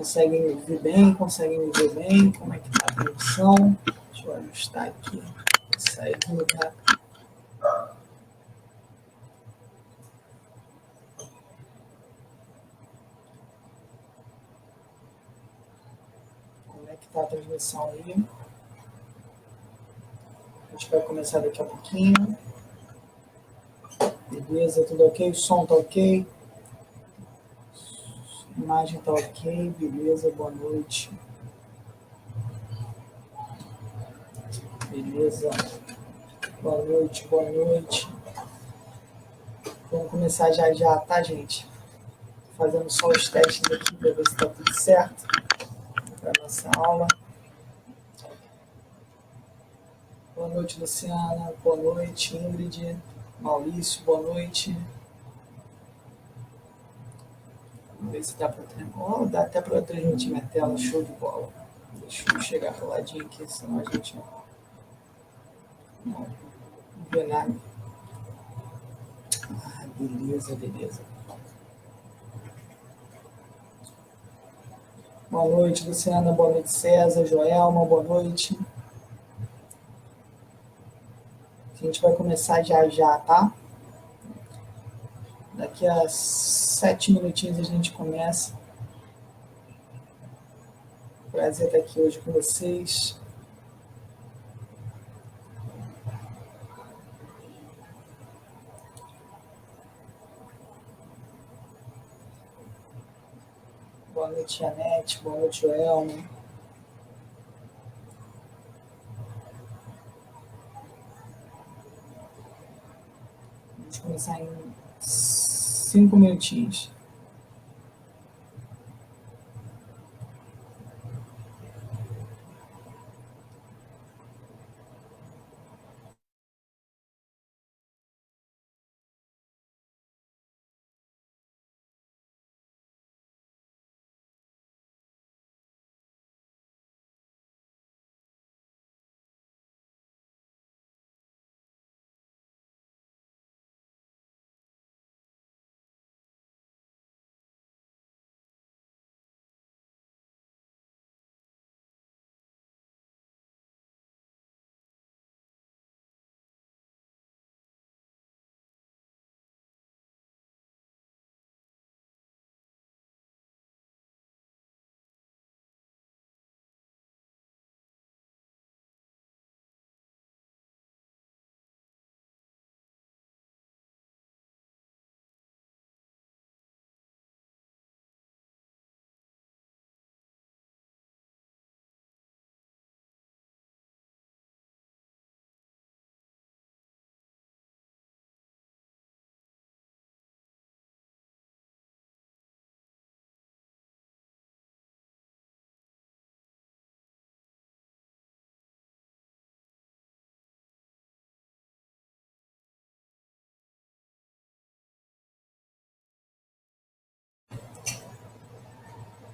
Conseguem me ouvir bem? Conseguem me ver bem? Como é que está a conexão? Deixa eu ajustar aqui. Sair do lugar. Como é que está a transmissão aí? A gente vai começar daqui a pouquinho. Beleza, tudo ok? O som tá ok? A imagem tá ok? Beleza, boa noite. Beleza. Boa noite, boa noite. Vamos começar já já, tá, gente? Fazendo só os testes aqui para ver se tá tudo certo para nossa aula. Boa noite, Luciana. Boa noite, Ingrid. Maurício, boa noite. Vamos ver se dá para dá até para transmitir minha tela, show de bola. Deixa eu chegar pro ladinho aqui, senão a gente não vê nada. Ah, beleza, beleza. Boa noite, Luciana. Boa noite, César. Joelma, boa noite. A gente vai começar já já, tá? Daqui a 7 minutinhos a gente começa. Prazer estar aqui hoje com vocês. Boa noite, Janete. Boa noite, Joelma. Vamos começar em 5 minutinhos.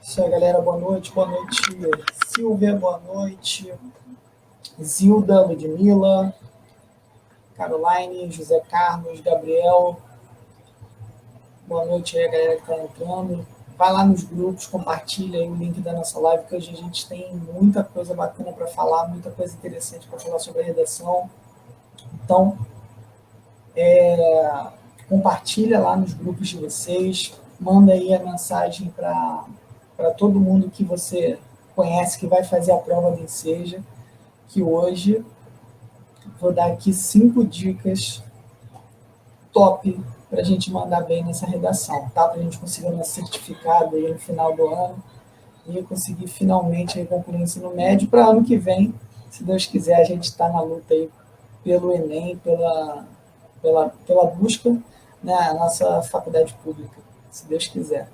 Isso aí, galera. Boa noite. Boa noite, Silvia. Boa noite. Zilda, Ludmila, Caroline, José Carlos, Gabriel. Boa noite aí, a galera que está entrando. Vai lá nos grupos, compartilha aí o link da nossa live, que hoje a gente tem muita coisa bacana para falar, muita coisa interessante para falar sobre a redação. Então, compartilha lá nos grupos de vocês, manda aí a mensagem para todo mundo que você conhece, que vai fazer a prova do Enseja, que hoje vou dar aqui 5 dicas top para a gente mandar bem nessa redação, tá? Para a gente conseguir um certificado aí no final do ano e conseguir finalmente aí concluir o ensino médio para ano que vem, se Deus quiser, a gente está na luta aí pelo Enem, pela busca, né, a nossa faculdade pública, se Deus quiser.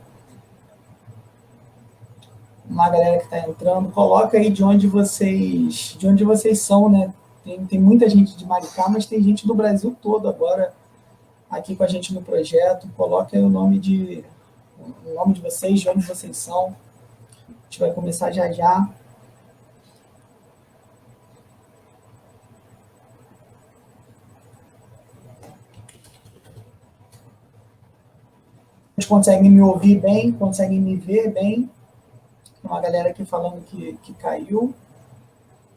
Uma galera que está entrando, coloca aí de onde vocês são, né? Tem muita gente de Maricá, mas tem gente do Brasil todo agora aqui com a gente no projeto. Coloca aí o nome de vocês, de onde vocês são. A gente vai começar já já. Vocês conseguem me ouvir bem? Conseguem me ver bem? uma galera aqui falando que caiu.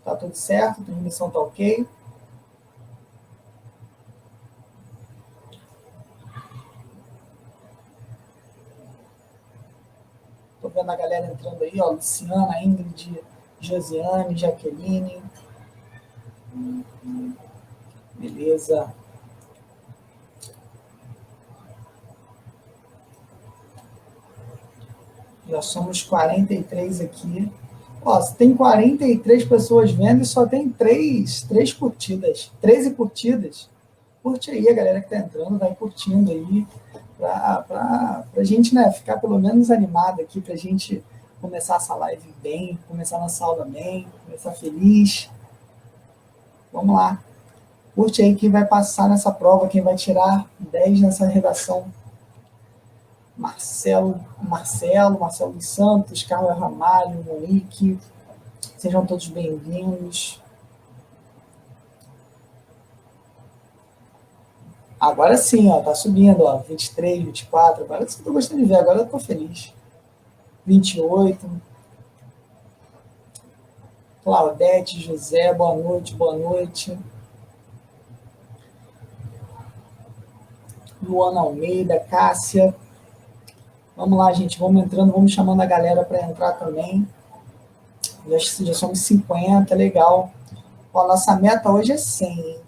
Tá tudo certo, a transmissão tá ok. Tô vendo a galera entrando aí, ó, Luciana, Ingrid, Josiane, Jaqueline. Beleza. Já somos 43 aqui. Ó, tem 43 pessoas vendo e só tem 3 curtidas. 13 curtidas. Curte aí, a galera que tá entrando, vai curtindo aí. Pra gente, né, ficar pelo menos animado aqui, pra gente começar essa live bem, começar nossa aula bem, começar feliz. Vamos lá. Curte aí quem vai passar nessa prova, quem vai tirar 10 nessa redação. Marcelo dos Santos, Carlos Ramalho, Monique, sejam todos bem-vindos. Agora sim, ó, tá subindo, ó, 23, 24, agora eu tô gostando de ver, agora eu tô feliz. 28. Claudete, José, boa noite, boa noite. Luana Almeida, Cássia. Vamos lá, gente, vamos entrando, vamos chamando a galera para entrar também. Já somos 50, legal. Ó, nossa meta hoje é 100, hein?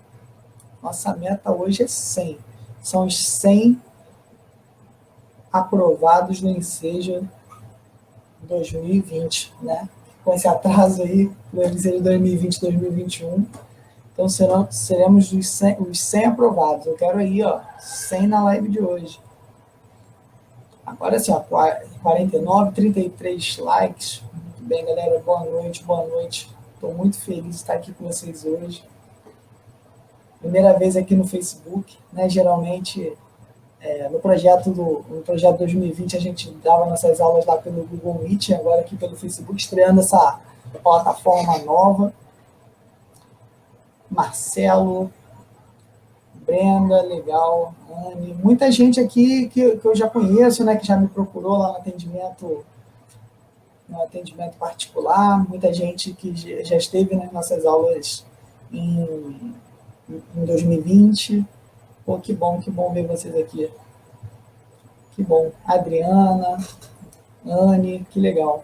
Nossa meta hoje é 100. São os 100 aprovados no Enseja 2020, né? Com esse atraso aí, do Enseja 2020, 2021. Então, seremos os 100 aprovados. Eu quero aí, ó, 100 na live de hoje. Agora sim, ó, 49, 33 likes. Muito bem, galera. Boa noite, boa noite. Estou muito feliz de estar aqui com vocês hoje. Primeira vez aqui no Facebook, né? Geralmente, no projeto 2020, a gente dava nossas aulas lá pelo Google Meet, agora aqui pelo Facebook, estreando essa plataforma nova. Marcelo, Brenda, legal, Anne, muita gente aqui que eu já conheço, né, que já me procurou lá no atendimento particular, muita gente que já esteve nas nossas aulas em 2020. Pô, que bom ver vocês aqui. Que bom. Adriana, Anne, que legal.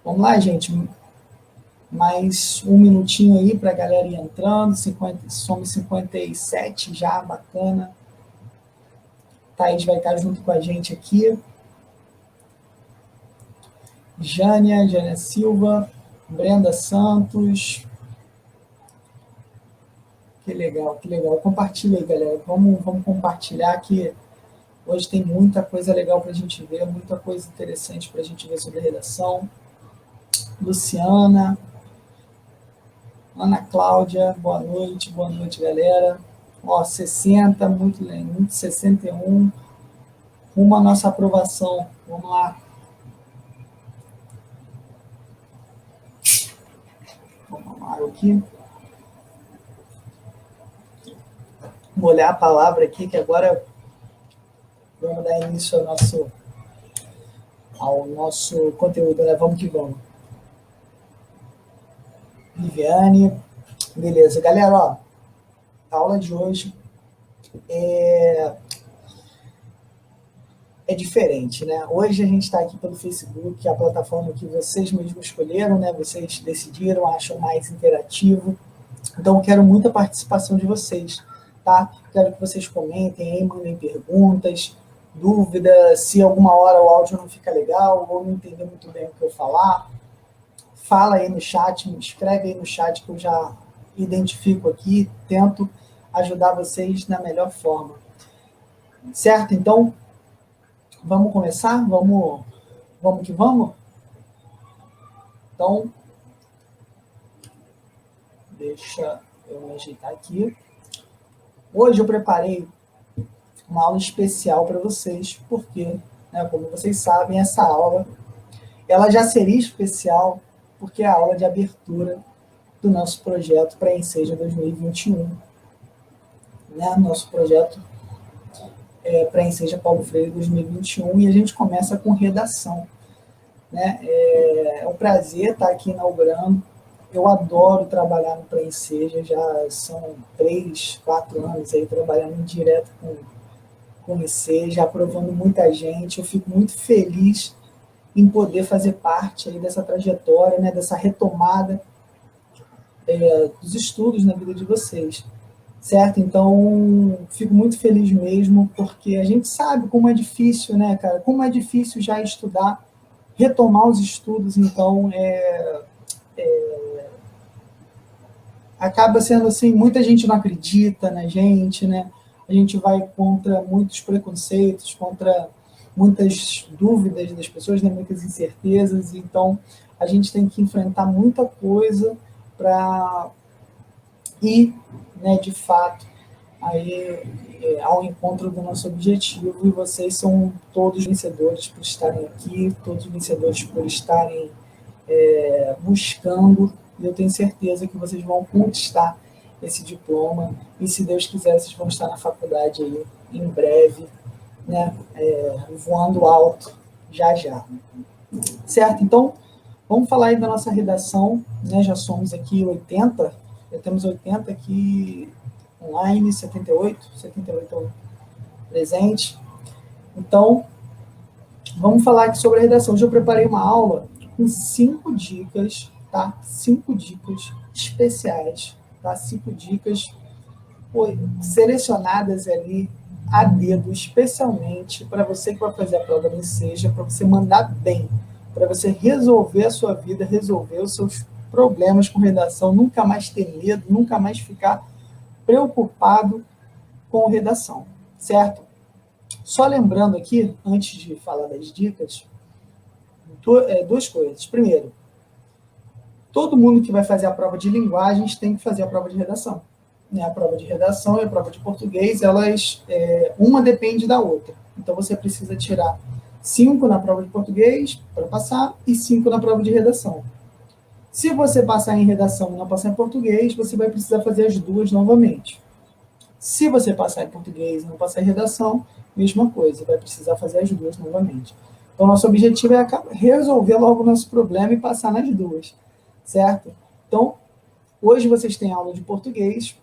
Vamos lá, gente. Mais um minutinho aí para a galera ir entrando. Somos 57 já, bacana. Thaís vai estar junto com a gente aqui. Jânia Silva, Brenda Santos. Que legal, que legal. Compartilha aí, galera. Vamos compartilhar que hoje tem muita coisa legal para a gente ver, muita coisa interessante para a gente ver sobre a redação. Luciana, Ana Cláudia, boa noite, galera. Ó, 60, muito 61. Rumo à nossa aprovação. Vamos lá. Vamos lá aqui. Vou olhar a palavra aqui, que agora vamos dar início ao nosso conteúdo, né? Vamos que vamos. Viviane, beleza. Galera, ó, a aula de hoje é diferente, né? Hoje a gente está aqui pelo Facebook, a plataforma que vocês mesmos escolheram, né? Vocês decidiram, acham mais interativo. Então, eu quero muita participação de vocês, tá? Quero que vocês comentem aí, mandem perguntas, dúvidas, se alguma hora o áudio não fica legal ou não entender muito bem o que eu falar, fala aí no chat, me escreve aí no chat que eu já identifico aqui, tento ajudar vocês na melhor forma. Certo? Então, vamos começar? Vamos que vamos? Então, deixa eu me ajeitar aqui. Hoje eu preparei uma aula especial para vocês, porque, né, como vocês sabem, essa aula ela já seria especial porque é a aula de abertura do nosso projeto Pré-Enseja 2021. Né? Nosso projeto Pré-Enseja Paulo Freire 2021, e a gente começa com redação. né? É um prazer estar aqui inaugurando. Eu adoro trabalhar no Pré-Enseja, já são 3, 4 anos aí trabalhando direto com o Enseja, aprovando muita gente. Eu fico muito feliz em poder fazer parte aí dessa trajetória, né, dessa retomada dos estudos na vida de vocês, certo? Então, fico muito feliz mesmo, porque a gente sabe como é difícil, né, cara? Como é difícil já estudar, retomar os estudos, então, acaba sendo assim, muita gente não acredita na gente, né? A gente vai contra muitos preconceitos, contra muitas dúvidas das pessoas, né? Muitas incertezas, então a gente tem que enfrentar muita coisa para ir, né, de fato, aí, ao encontro do nosso objetivo, e vocês são todos vencedores por estarem aqui, todos vencedores por estarem buscando, e eu tenho certeza que vocês vão conquistar esse diploma, e se Deus quiser, vocês vão estar na faculdade aí em breve, né, voando alto, já já. Certo? Então, vamos falar aí da nossa redação, né, já somos aqui 80, já temos 80 aqui online, 78 presente. Então, vamos falar aqui sobre a redação. Hoje eu preparei uma aula com 5 dicas, tá? 5 dicas especiais, tá? 5 dicas selecionadas ali a dedo, especialmente para você que vai fazer a prova do Enseja, para você mandar bem, para você resolver a sua vida, resolver os seus problemas com redação, nunca mais ter medo, nunca mais ficar preocupado com redação, certo? Só lembrando aqui, antes de falar das dicas, duas coisas. Primeiro, todo mundo que vai fazer a prova de linguagens tem que fazer a prova de redação. Né? A prova de redação e a prova de português, elas, uma depende da outra. Então, você precisa tirar 5 na prova de português para passar e 5 na prova de redação. Se você passar em redação e não passar em português, você vai precisar fazer as duas novamente. Se você passar em português e não passar em redação, mesma coisa, vai precisar fazer as duas novamente. Então, nosso objetivo é resolver logo o nosso problema e passar nas duas, certo? Então, hoje vocês têm aula de português,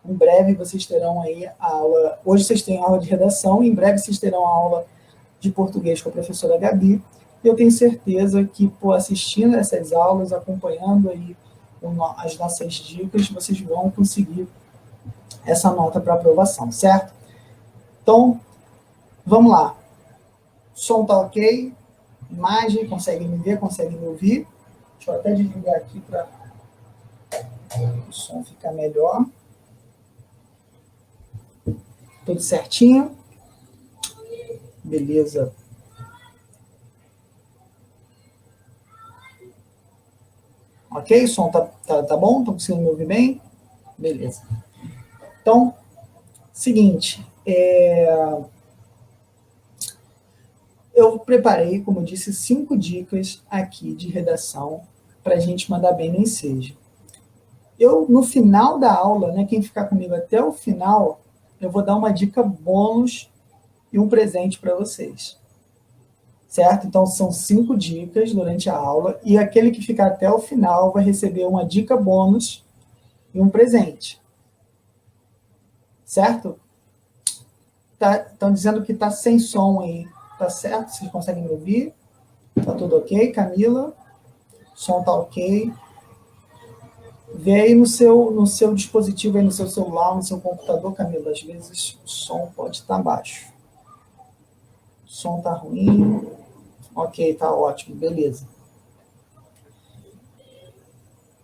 em breve vocês terão aí a aula, hoje vocês têm aula de redação, em breve vocês terão a aula de português com a professora Gabi. Eu tenho certeza que, por assistindo essas aulas, acompanhando aí as nossas dicas, vocês vão conseguir essa nota para aprovação, certo? Então, vamos lá. O som está ok? Imagem, consegue me ver, consegue me ouvir? Deixa eu até desligar aqui para o som ficar melhor. Tudo certinho? Beleza. Ok? O som tá bom? Estão conseguindo me ouvir bem? Beleza. Então, seguinte, eu preparei, como eu disse, 5 dicas aqui de redação para a gente mandar bem no Enseja. No final da aula, né, quem ficar comigo até o final, eu vou dar uma dica bônus e um presente para vocês. Certo? Então, são 5 dicas durante a aula, e aquele que ficar até o final vai receber uma dica bônus e um presente. Certo? Estão dizendo que está sem som aí. Tá certo? Vocês conseguem me ouvir? Tá tudo ok, Camila? O som tá ok. Vê aí no seu dispositivo, aí no seu celular, no seu computador, Camila. Às vezes o som pode estar baixo. O som tá ruim. Ok, tá ótimo, beleza.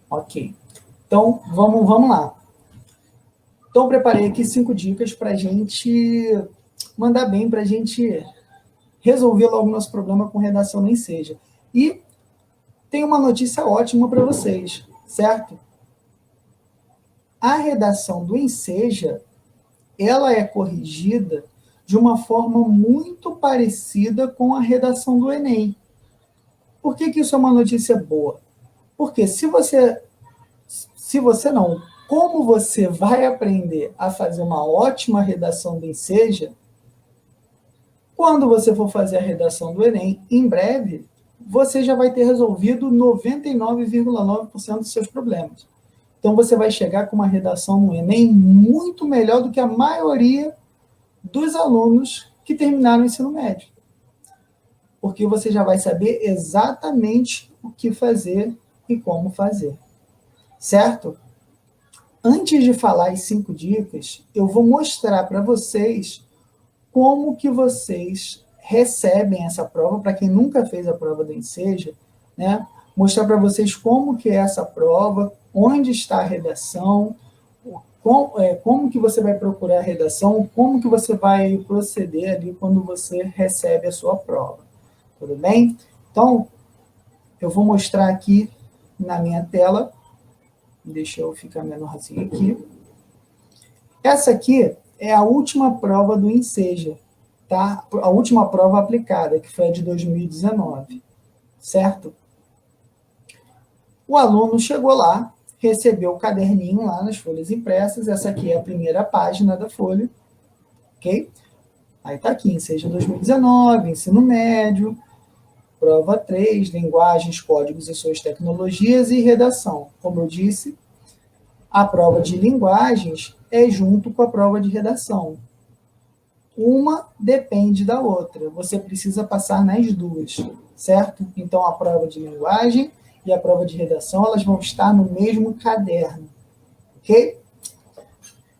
Ok. Então, vamos lá. Então, preparei aqui 5 dicas para a gente mandar bem, para a gente resolver logo o nosso problema com redação no Enseja. E tem uma notícia ótima para vocês, certo? A redação do Enseja, ela é corrigida de uma forma muito parecida com a redação do Enem. Por que isso é uma notícia boa? Porque como você vai aprender a fazer uma ótima redação do Enseja, quando você for fazer a redação do Enem, em breve, você já vai ter resolvido 99,9% dos seus problemas. Então, você vai chegar com uma redação no Enem muito melhor do que a maioria dos alunos que terminaram o ensino médio. Porque você já vai saber exatamente o que fazer e como fazer. Certo? Antes de falar as 5 dicas, eu vou mostrar para vocês como que vocês recebem essa prova, para quem nunca fez a prova do Enseja, né? Mostrar para vocês como que é essa prova, onde está a redação, como que você vai procurar a redação, como que você vai proceder ali quando você recebe a sua prova. Tudo bem? Então, eu vou mostrar aqui na minha tela. Deixa eu ficar menorzinho aqui. Essa aqui é a última prova do Enseja, tá? A última prova aplicada, que foi a de 2019, certo? O aluno chegou lá, recebeu o caderninho lá nas folhas impressas, essa aqui é a primeira página da folha, ok? Aí tá aqui, Enseja 2019, ensino médio, prova 3, linguagens, códigos e suas tecnologias e redação. Como eu disse, a prova de linguagens é junto com a prova de redação. Uma depende da outra. Você precisa passar nas duas, certo? Então, a prova de linguagem e a prova de redação, elas vão estar no mesmo caderno, ok?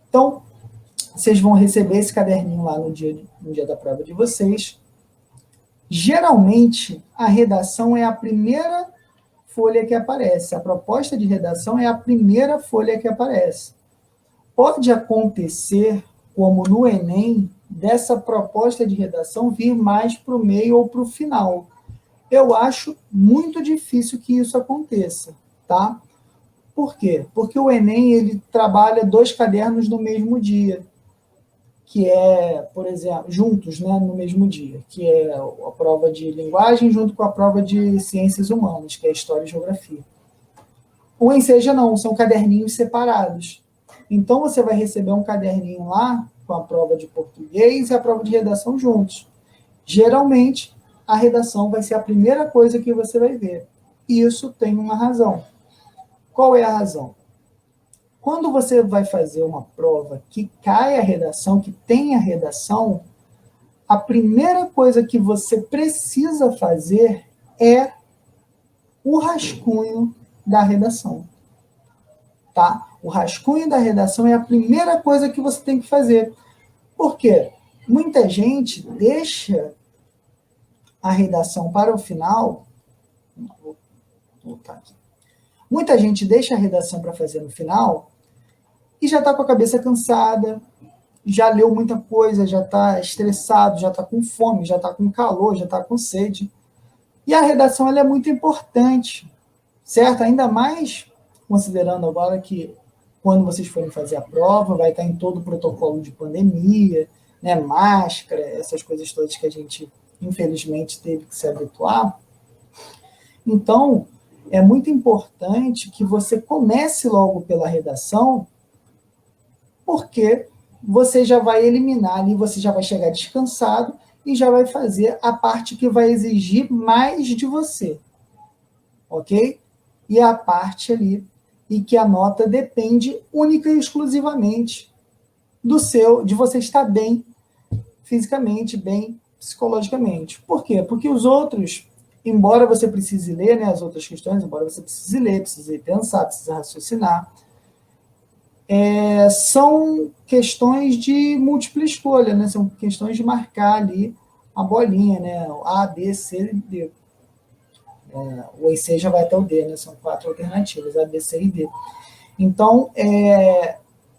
Então, vocês vão receber esse caderninho lá no dia da prova de vocês. Geralmente, a redação é a primeira folha que aparece. A proposta de redação é a primeira folha que aparece. Pode acontecer, como no Enem, dessa proposta de redação vir mais para o meio ou para o final. Eu acho muito difícil que isso aconteça, tá? Por quê? Porque o Enem, ele trabalha 2 cadernos no mesmo dia, que é, por exemplo, juntos, né, no mesmo dia, que é a prova de linguagem junto com a prova de ciências humanas, que é história e geografia. O Enseja não, são caderninhos separados. Então, você vai receber um caderninho lá com a prova de português e a prova de redação juntos. Geralmente, a redação vai ser a primeira coisa que você vai ver. E isso tem uma razão. Qual é a razão? Quando você vai fazer uma prova que cai a redação, que tem a redação, a primeira coisa que você precisa fazer é o rascunho da redação. Tá? O rascunho da redação é a primeira coisa que você tem que fazer. Por quê? Muita gente deixa a redação para o final. Vou voltar aqui. Muita gente deixa a redação para fazer no final e já está com a cabeça cansada, já leu muita coisa, já está estressado, já está com fome, já está com calor, já está com sede. E a redação ela é muito importante, certo? Ainda mais considerando agora que quando vocês forem fazer a prova, vai estar em todo o protocolo de pandemia, né, máscara, essas coisas todas que a gente, infelizmente, teve que se habituar. Então, é muito importante que você comece logo pela redação, porque você já vai eliminar ali, você já vai chegar descansado e já vai fazer a parte que vai exigir mais de você, ok? E a parte ali e que a nota depende única e exclusivamente de você estar bem fisicamente, bem psicologicamente. Por quê? Porque os outros, embora você precise ler, né, as outras questões, embora você precise ler, precise pensar, precise raciocinar, são questões de múltipla escolha, né? São questões de marcar ali a bolinha, né? A, B, C e D. O Enseja vai até o D, né? São 4 alternativas, A, B, C e D. Então,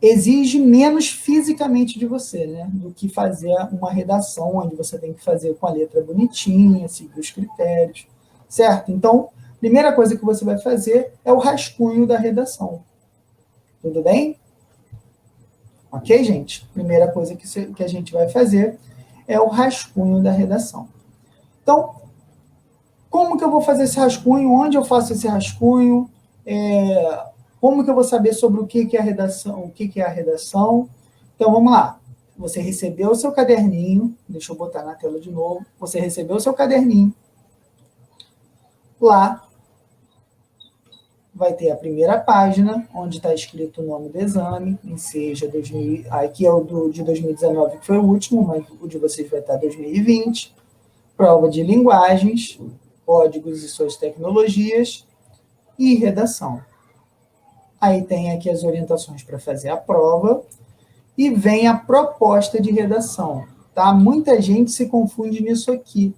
exige menos fisicamente de você, né? Do que fazer uma redação, onde você tem que fazer com a letra bonitinha, seguir os critérios, certo? Então, a primeira coisa que você vai fazer é o rascunho da redação. Tudo bem? Ok, gente? Primeira coisa que a gente vai fazer é o rascunho da redação. Então, como que eu vou fazer esse rascunho? Onde eu faço esse rascunho? Como que eu vou saber sobre o que é a redação? O que é a redação? Então, vamos lá. Você recebeu o seu caderninho. Deixa eu botar na tela de novo. Você recebeu o seu caderninho. Lá vai ter a primeira página, onde está escrito o nome do exame, seja 2000, aqui é o de 2019, que foi o último, mas o de vocês vai estar 2020, prova de linguagens, códigos e suas tecnologias, e redação. Aí tem aqui as orientações para fazer a prova, e vem a proposta de redação, tá? Muita gente se confunde nisso aqui.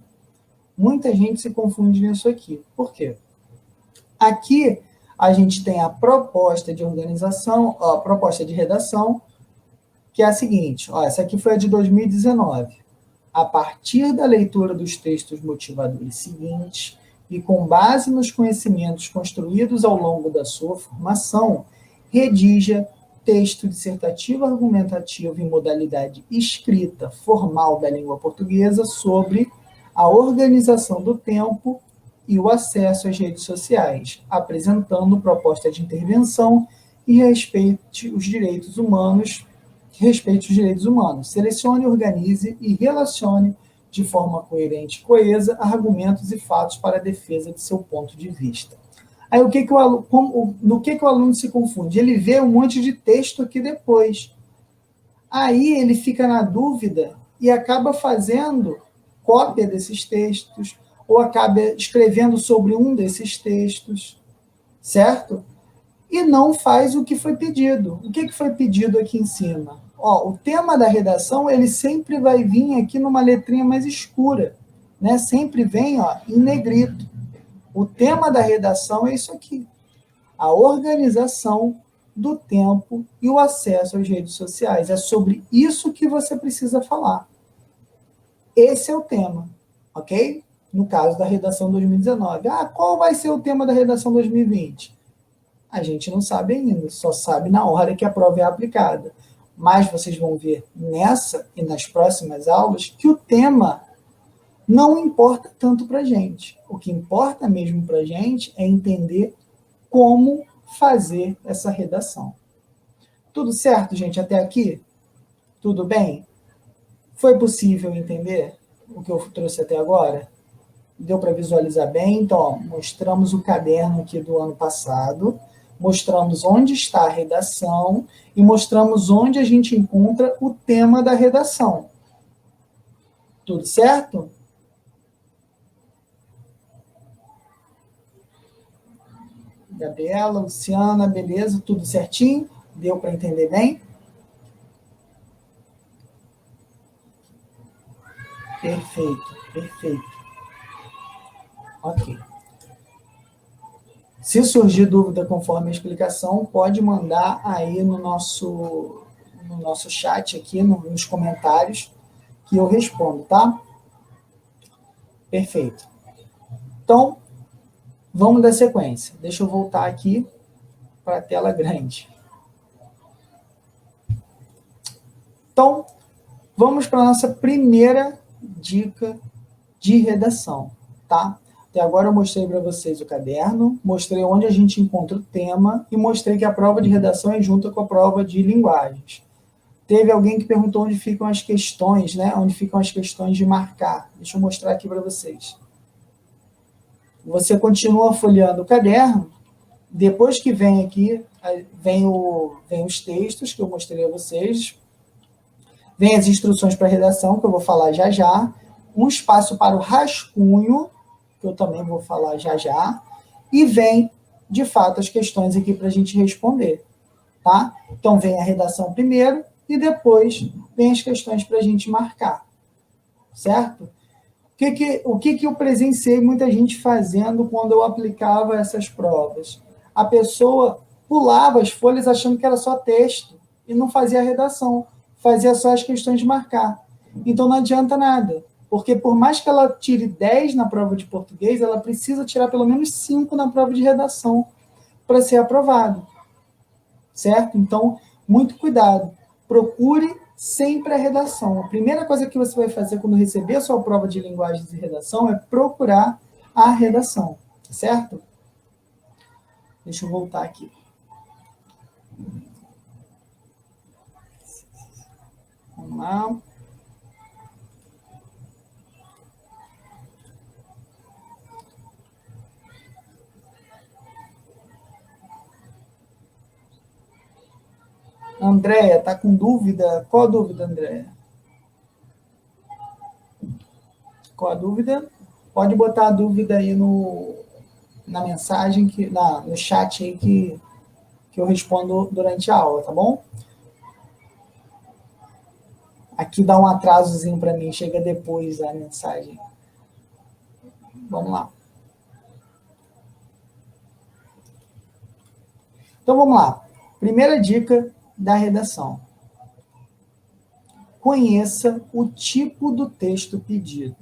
Muita gente se confunde nisso aqui. Por quê? Aqui a gente tem a proposta de organização, a proposta de redação, que é a seguinte, ó, essa aqui foi a de 2019. A partir da leitura dos textos motivadores seguintes e com base nos conhecimentos construídos ao longo da sua formação, redija texto dissertativo argumentativo em modalidade escrita formal da língua portuguesa sobre a organização do tempo e o acesso às redes sociais, apresentando proposta de intervenção e respeite os direitos humanos. Selecione, organize e relacione de forma coerente e coesa argumentos e fatos para a defesa de seu ponto de vista. Aí no que o aluno se confunde? Ele vê um monte de texto aqui depois. Aí ele fica na dúvida e acaba fazendo cópia desses textos ou acaba escrevendo sobre um desses textos, certo? E não faz o que foi pedido. O que foi pedido aqui em cima? Ó, o tema da redação, ele sempre vai vir aqui numa letrinha mais escura, né? Sempre vem, ó, em negrito. O tema da redação é isso aqui. A organização do tempo e o acesso às redes sociais. É sobre isso que você precisa falar. Esse é o tema, ok? No caso da redação 2019. Ah, qual vai ser o tema da redação 2020? A gente não sabe ainda, só sabe na hora que a prova é aplicada. Mas vocês vão ver nessa e nas próximas aulas que o tema não importa tanto para a gente. O que importa mesmo para a gente é entender como fazer essa redação. Tudo certo, gente, até aqui? Tudo bem? Foi possível entender o que eu trouxe até agora? Deu para visualizar bem? Então, ó, mostramos o caderno aqui do ano passado, mostramos onde está a redação e mostramos onde a gente encontra o tema da redação. Tudo certo? Gabriela, Luciana, beleza? Tudo certinho? Deu para entender bem? Perfeito, perfeito. Ok. Se surgir dúvida conforme a explicação, pode mandar aí no nosso chat aqui, nos comentários, que eu respondo, tá? Perfeito. Então, vamos dar sequência. Deixa eu voltar aqui para a tela grande. Então, vamos para a nossa primeira dica de redação, tá? Até agora eu mostrei para vocês o caderno, mostrei onde a gente encontra o tema e mostrei que a prova de redação é junto com a prova de linguagens. Teve alguém que perguntou onde ficam as questões, né? Onde ficam as questões de marcar. Deixa eu mostrar aqui para vocês. Você continua folheando o caderno, depois que vem aqui, vem os textos que eu mostrei a vocês, vem as instruções para redação, que eu vou falar já já, um espaço para o rascunho, que eu também vou falar já já, e vem, de fato, as questões aqui para a gente responder, tá? Então, vem a redação primeiro e depois vem as questões para a gente marcar, certo? O que eu presenciei muita gente fazendo quando eu aplicava essas provas? A pessoa pulava as folhas achando que era só texto e não fazia a redação, fazia só as questões de marcar. Então não adianta nada, porque por mais que ela tire 10 na prova de português, ela precisa tirar pelo menos 5 na prova de redação para ser aprovado, certo? Então, muito cuidado. Procure sempre a redação. A primeira coisa que você vai fazer quando receber a sua prova de linguagens e redação é procurar a redação, certo? Deixa eu voltar aqui. Vamos lá. Andréia, está com dúvida? Qual a dúvida, Andréia? Qual a dúvida? Pode botar a dúvida aí na mensagem, no chat aí que eu respondo durante a aula, tá bom? Aqui dá um atrasozinho para mim, chega depois a mensagem. Vamos lá. Então, vamos lá. Primeira dica da redação. Conheça o tipo do texto pedido,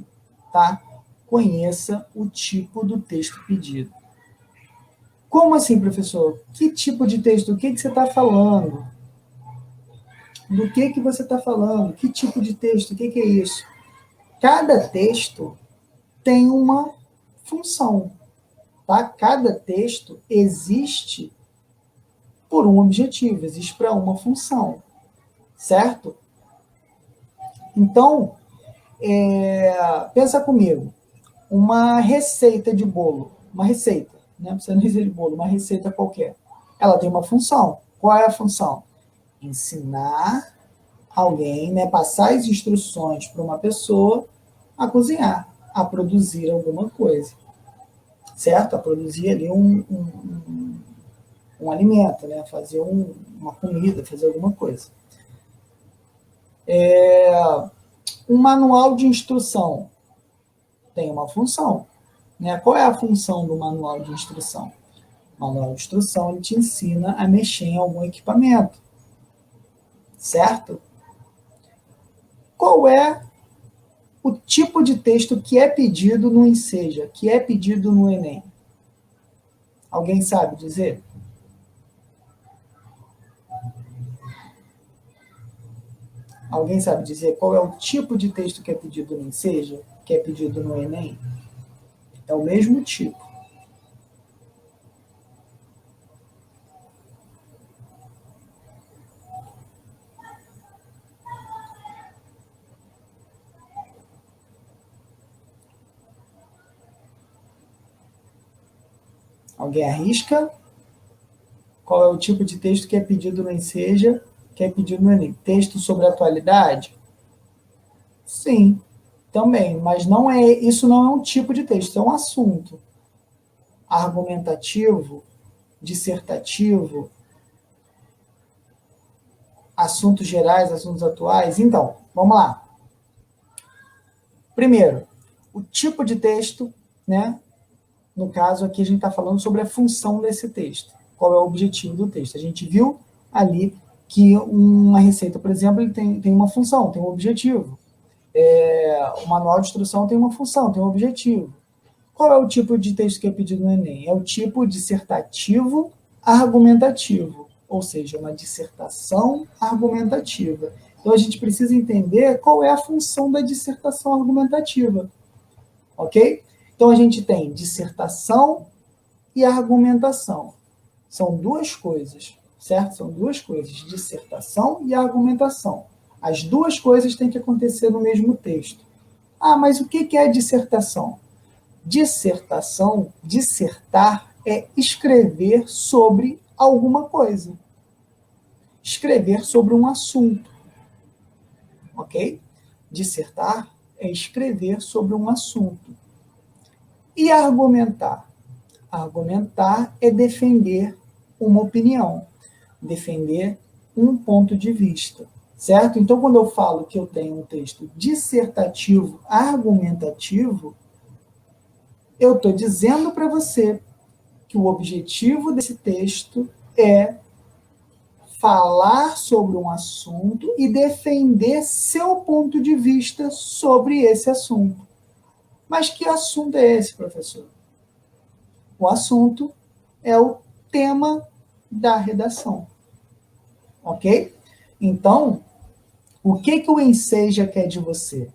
tá? Conheça o tipo do texto pedido. Como assim, professor? Que tipo de texto? O que você está falando? Do que você está falando? Que tipo de texto? O que é isso? Cada texto tem uma função, tá? Cada texto existe por um objetivo, existe para uma função, certo? Então, pensa comigo, uma receita de bolo, uma receita, né? Não precisa nem dizer de bolo, uma receita qualquer. Ela tem uma função. Qual é a função? Ensinar alguém, né? Passar as instruções para uma pessoa a cozinhar, a produzir alguma coisa, certo? A produzir ali um alimento, né? Fazer uma comida, fazer alguma coisa. Um manual de instrução tem uma função, né? Qual é a função do manual de instrução? O manual de instrução ele te ensina a mexer em algum equipamento, certo? Qual é o tipo de texto que é pedido no Enseja, que é pedido no Enem? Alguém sabe dizer? Alguém sabe dizer qual é o tipo de texto que é pedido no Enseja, que é pedido no Enem? É o mesmo tipo. Alguém arrisca? Qual é o tipo de texto que é pedido no Enseja, que é pedido no Enem? Texto sobre atualidade? Sim, também, mas isso não é um tipo de texto, é um assunto. Argumentativo, dissertativo, assuntos gerais, assuntos atuais. Então, vamos lá. Primeiro, o tipo de texto, né? No caso aqui a gente está falando sobre a função desse texto. Qual é o objetivo do texto? A gente viu ali que uma receita, por exemplo, ele tem uma função, tem um objetivo. O manual de instrução tem uma função, tem um objetivo. Qual é o tipo de texto que é pedido no Enem? É o tipo dissertativo argumentativo, ou seja, uma dissertação argumentativa. Então a gente precisa entender qual é a função da dissertação argumentativa, ok? Então a gente tem dissertação e argumentação. São duas coisas, certo? São duas coisas, dissertação e argumentação. As duas coisas têm que acontecer no mesmo texto. Ah, mas o que é dissertação? Dissertação, dissertar, é escrever sobre alguma coisa. Escrever sobre um assunto. Ok? Dissertar é escrever sobre um assunto. E argumentar? Argumentar é defender uma opinião, defender um ponto de vista, certo? Então, quando eu falo que eu tenho um texto dissertativo argumentativo, eu estou dizendo para você que o objetivo desse texto é falar sobre um assunto e defender seu ponto de vista sobre esse assunto. Mas que assunto é esse, professor? O assunto é o tema da redação. Ok? Então, o que o Enseja quer de você?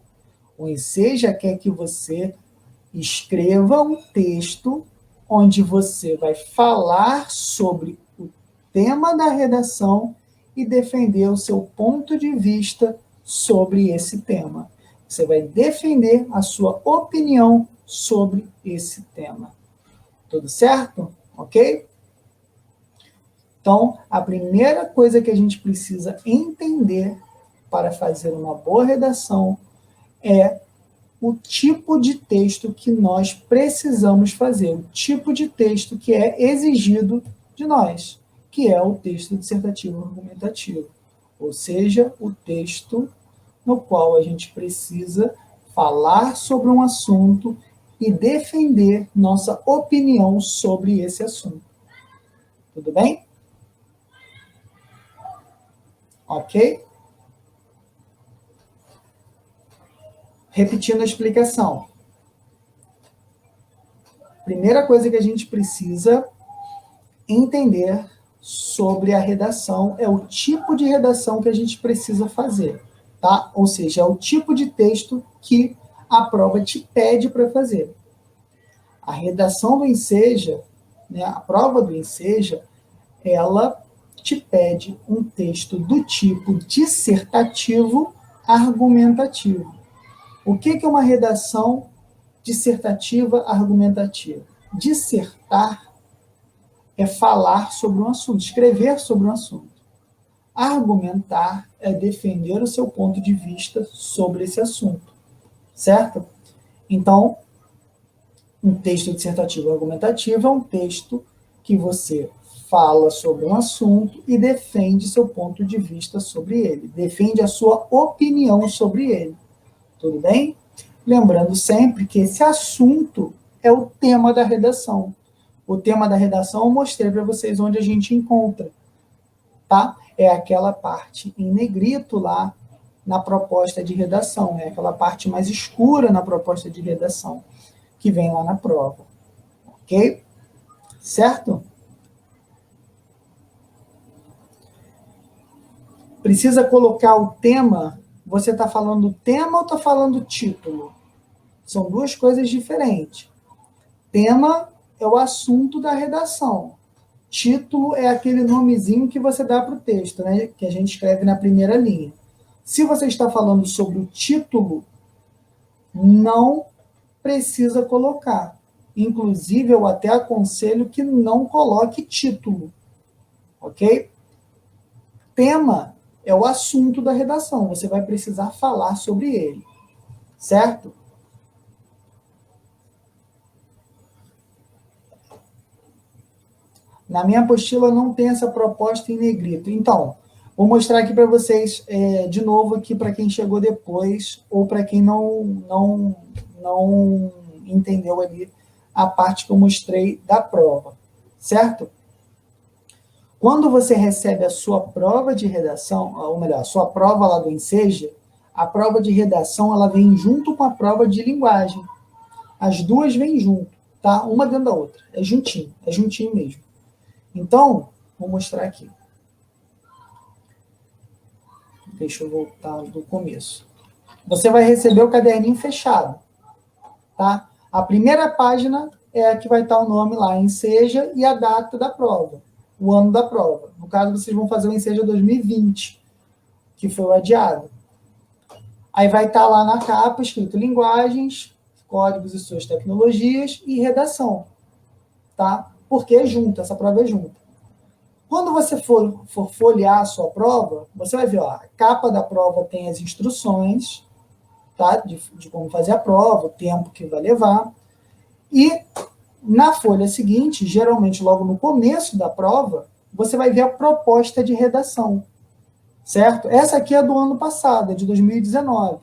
O Enseja quer que você escreva um texto onde você vai falar sobre o tema da redação e defender o seu ponto de vista sobre esse tema. Você vai defender a sua opinião sobre esse tema. Tudo certo? Ok? Então, a primeira coisa que a gente precisa entender para fazer uma boa redação é o tipo de texto que nós precisamos fazer, o tipo de texto que é exigido de nós, que é o texto dissertativo argumentativo, ou seja, o texto no qual a gente precisa falar sobre um assunto e defender nossa opinião sobre esse assunto. Tudo bem? Ok? Repetindo a explicação. Primeira coisa que a gente precisa entender sobre a redação é o tipo de redação que a gente precisa fazer, tá? Ou seja, é o tipo de texto que a prova te pede para fazer. A redação do Enseja, né, a prova do Enseja, ela te pede um texto do tipo dissertativo argumentativo. O que é uma redação dissertativa argumentativa? Dissertar é falar sobre um assunto, escrever sobre um assunto. Argumentar é defender o seu ponto de vista sobre esse assunto, certo? Então, um texto dissertativo argumentativo é um texto que você fala sobre um assunto e defende seu ponto de vista sobre ele, defende a sua opinião sobre ele. Tudo bem? Lembrando sempre que esse assunto é o tema da redação. O tema da redação eu mostrei para vocês onde a gente encontra, tá? É aquela parte em negrito lá na proposta de redação, é aquela parte mais escura na proposta de redação, que vem lá na prova, ok? Certo? Precisa colocar o tema, você está falando tema ou está falando título? São duas coisas diferentes. Tema é o assunto da redação. Título é aquele nomezinho que você dá para o texto, né? Que a gente escreve na primeira linha. Se você está falando sobre o título, não precisa colocar. Inclusive, eu até aconselho que não coloque título, ok? Tema é o assunto da redação, você vai precisar falar sobre ele, certo? Na minha apostila não tem essa proposta em negrito. Então, vou mostrar aqui para vocês, de novo, aqui para quem chegou depois, ou para quem não entendeu ali a parte que eu mostrei da prova, certo? Quando você recebe a sua prova de redação, ou melhor, a sua prova lá do Enseja, a prova de redação ela vem junto com a prova de linguagem. As duas vêm junto, tá? Uma dentro da outra. É juntinho mesmo. Então, vou mostrar aqui. Deixa eu voltar do começo. Você vai receber o caderninho fechado, tá? A primeira página é a que vai estar o nome lá, Enseja, e a data da prova, o ano da prova. No caso, vocês vão fazer o Enseja 2020, que foi o adiado. Aí vai estar lá na capa escrito linguagens, códigos e suas tecnologias e redação, tá? Porque é junto, essa prova é junta. Quando você for folhear a sua prova, você vai ver, ó, a capa da prova tem as instruções, tá? De como fazer a prova, o tempo que vai levar. E na folha seguinte, geralmente logo no começo da prova, você vai ver a proposta de redação, certo? Essa aqui é do ano passado, é de 2019.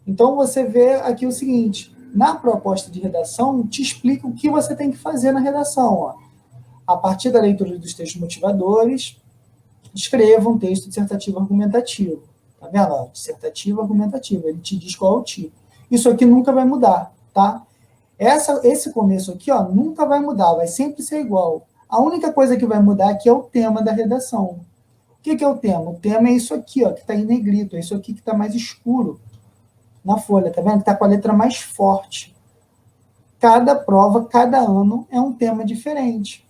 Então, você vê aqui o seguinte, na proposta de redação, te explica o que você tem que fazer na redação, ó. A partir da leitura dos textos motivadores, escreva um texto dissertativo argumentativo. Tá vendo? Ó, dissertativo argumentativo. Ele te diz qual é o tipo. Isso aqui nunca vai mudar, tá? Esse começo aqui, ó, nunca vai mudar, vai sempre ser igual. A única coisa que vai mudar aqui é o tema da redação. O que é o tema? O tema é isso aqui, ó, que está em negrito. É isso aqui que está mais escuro na folha. Tá vendo? Que está com a letra mais forte. Cada prova, cada ano, é um tema diferente.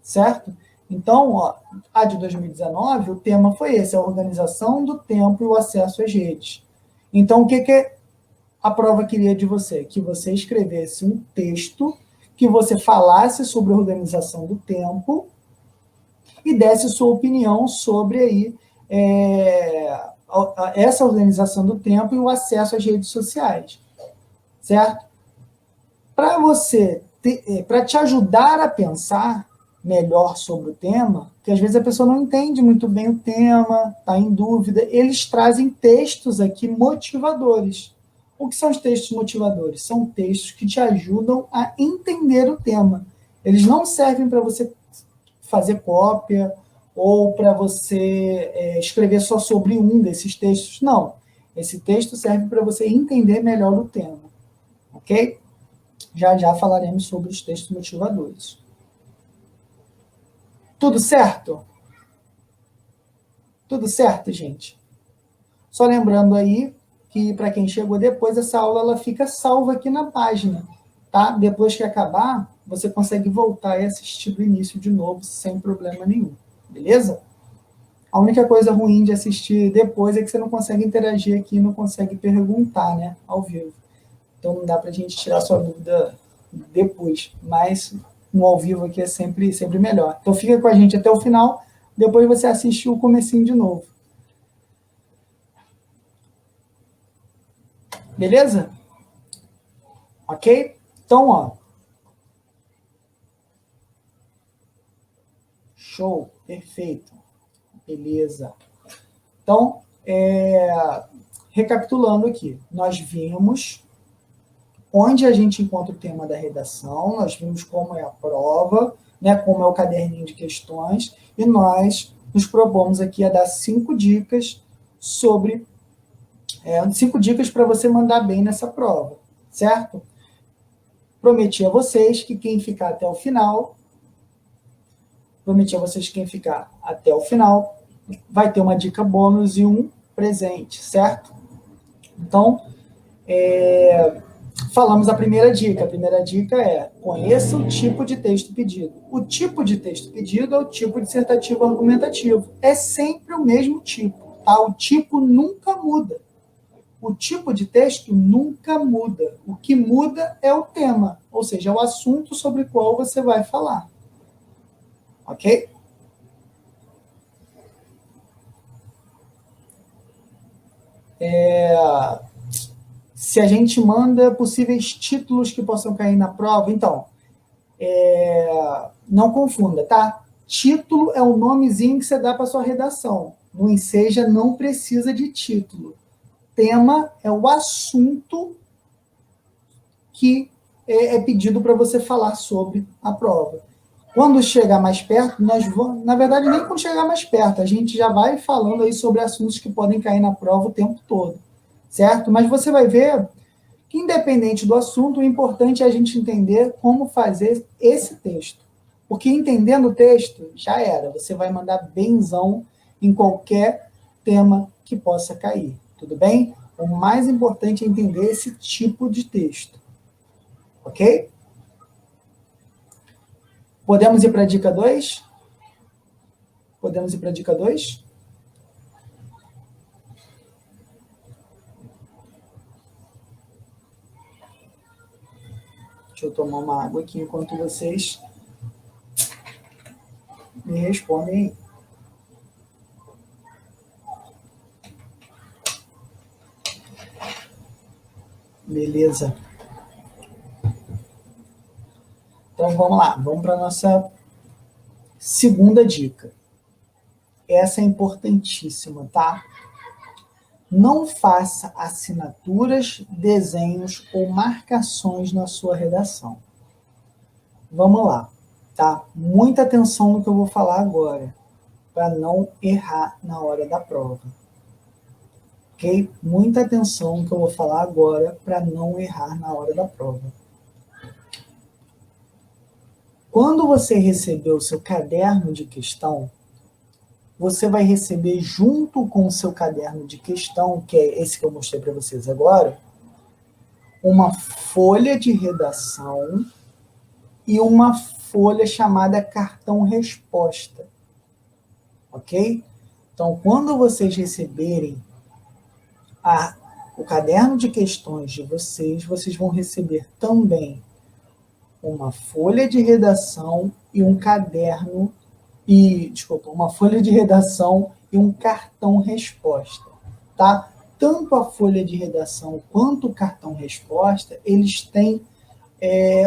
Certo? Então, ó, a de 2019, o tema foi esse, a organização do tempo e o acesso às redes. Então, o que a prova queria de você? Que você escrevesse um texto, que você falasse sobre a organização do tempo e desse sua opinião sobre aí, essa organização do tempo e o acesso às redes sociais, certo? Para te ajudar a pensar melhor sobre o tema, que às vezes a pessoa não entende muito bem o tema, está em dúvida, eles trazem textos aqui motivadores. O que são os textos motivadores? São textos que te ajudam a entender o tema. Eles não servem para você fazer cópia ou para você escrever só sobre um desses textos. Não. Esse texto serve para você entender melhor o tema. Ok? Já já falaremos sobre os textos motivadores. Tudo certo? Tudo certo, gente? Só lembrando aí que, para quem chegou depois, essa aula ela fica salva aqui na página, tá? Depois que acabar, você consegue voltar e assistir do início de novo, sem problema nenhum, beleza? A única coisa ruim de assistir depois é que você não consegue interagir aqui, não consegue perguntar, né, ao vivo. Então, não dá para a gente tirar sua dúvida depois, mas no ao vivo aqui é sempre melhor. Então, fica com a gente até o final, depois você assiste o comecinho de novo. Beleza? Ok? Então, ó. Show, perfeito. Beleza. Então, recapitulando aqui, nós vimos onde a gente encontra o tema da redação, nós vimos como é a prova, né, como é o caderninho de questões, e nós nos propomos aqui a dar 5 dicas sobre 5 dicas para você mandar bem nessa prova, certo? Prometi a vocês que quem ficar até o final, vai ter uma dica bônus e um presente, certo? Então, falamos a primeira dica. A primeira dica é: conheça o tipo de texto pedido. O tipo de texto pedido é o tipo dissertativo argumentativo. É sempre o mesmo tipo, tá? O tipo nunca muda. O tipo de texto nunca muda. O que muda é o tema, ou seja, é o assunto sobre o qual você vai falar. Ok? Se a gente manda possíveis títulos que possam cair na prova, então, não confunda, tá? Título é o nomezinho que você dá para sua redação. No Enseja não precisa de título. Tema é o assunto que é pedido para você falar sobre a prova. Quando chegar mais perto, na verdade, nem quando chegar mais perto, a gente já vai falando aí sobre assuntos que podem cair na prova o tempo todo, certo? Mas você vai ver que, independente do assunto, o importante é a gente entender como fazer esse texto. Porque entendendo o texto, já era. Você vai mandar benzão em qualquer tema que possa cair. Tudo bem? O mais importante é entender esse tipo de texto. Ok? Podemos ir para a dica 2? Podemos ir para a dica 2? Deixa eu tomar uma água aqui enquanto vocês me respondem aí. Beleza. Então, vamos lá. Vamos para a nossa segunda dica. Essa é importantíssima, tá? Não faça assinaturas, desenhos ou marcações na sua redação. Vamos lá, tá? Muita atenção no que eu vou falar agora, para não errar na hora da prova. Ok? Muita atenção no que eu vou falar agora, para não errar na hora da prova. Quando você receber o seu caderno de questão, você vai receber junto com o seu caderno de questão, que é esse que eu mostrei para vocês agora, uma folha de redação e uma folha chamada cartão resposta. Ok? Então, quando vocês receberem o caderno de questões de vocês, vocês vão receber também uma folha de redação e um caderno uma folha de redação e um cartão resposta, tá? Tanto a folha de redação quanto o cartão resposta, eles têm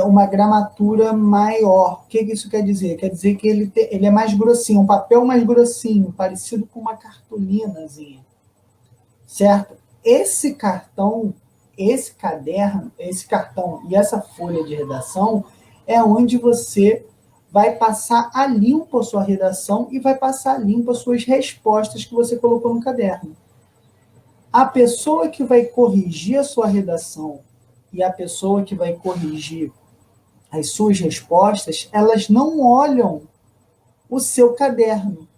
uma gramatura maior. O que isso quer dizer? Quer dizer que ele é mais grossinho, um papel mais grossinho, parecido com uma cartolinazinha, certo? Esse cartão, esse caderno, esse cartão e essa folha de redação é onde você vai passar a limpo a sua redação e vai passar a limpo as suas respostas que você colocou no caderno. A pessoa que vai corrigir a sua redação e a pessoa que vai corrigir as suas respostas, elas não olham o seu caderno,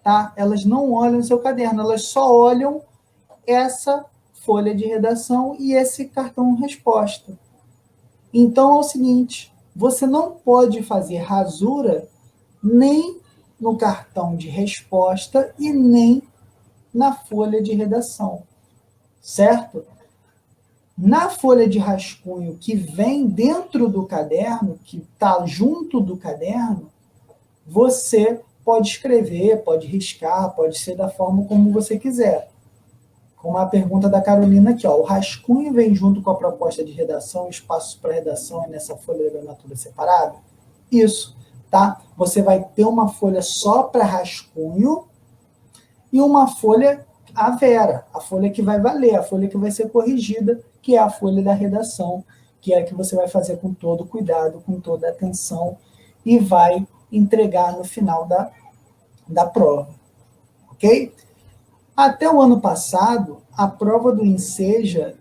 tá? Elas não olham o seu caderno, elas só olham essa folha de redação e esse cartão resposta. Então é o seguinte, você não pode fazer rasura nem no cartão de resposta e nem na folha de redação, certo? Na folha de rascunho que vem dentro do caderno, que está junto do caderno, você pode escrever, pode riscar, pode ser da forma como você quiser. Como a pergunta da Carolina aqui, ó, o rascunho vem junto com a proposta de redação, espaço para redação é nessa folha de gramatura separada? Isso, tá? Você vai ter uma folha só para rascunho e uma folha a vera, a folha que vai valer, a folha que vai ser corrigida, que é a folha da redação, que é a que você vai fazer com todo cuidado, com toda atenção e vai entregar no final da prova, ok? Até o ano passado, a prova do Enseja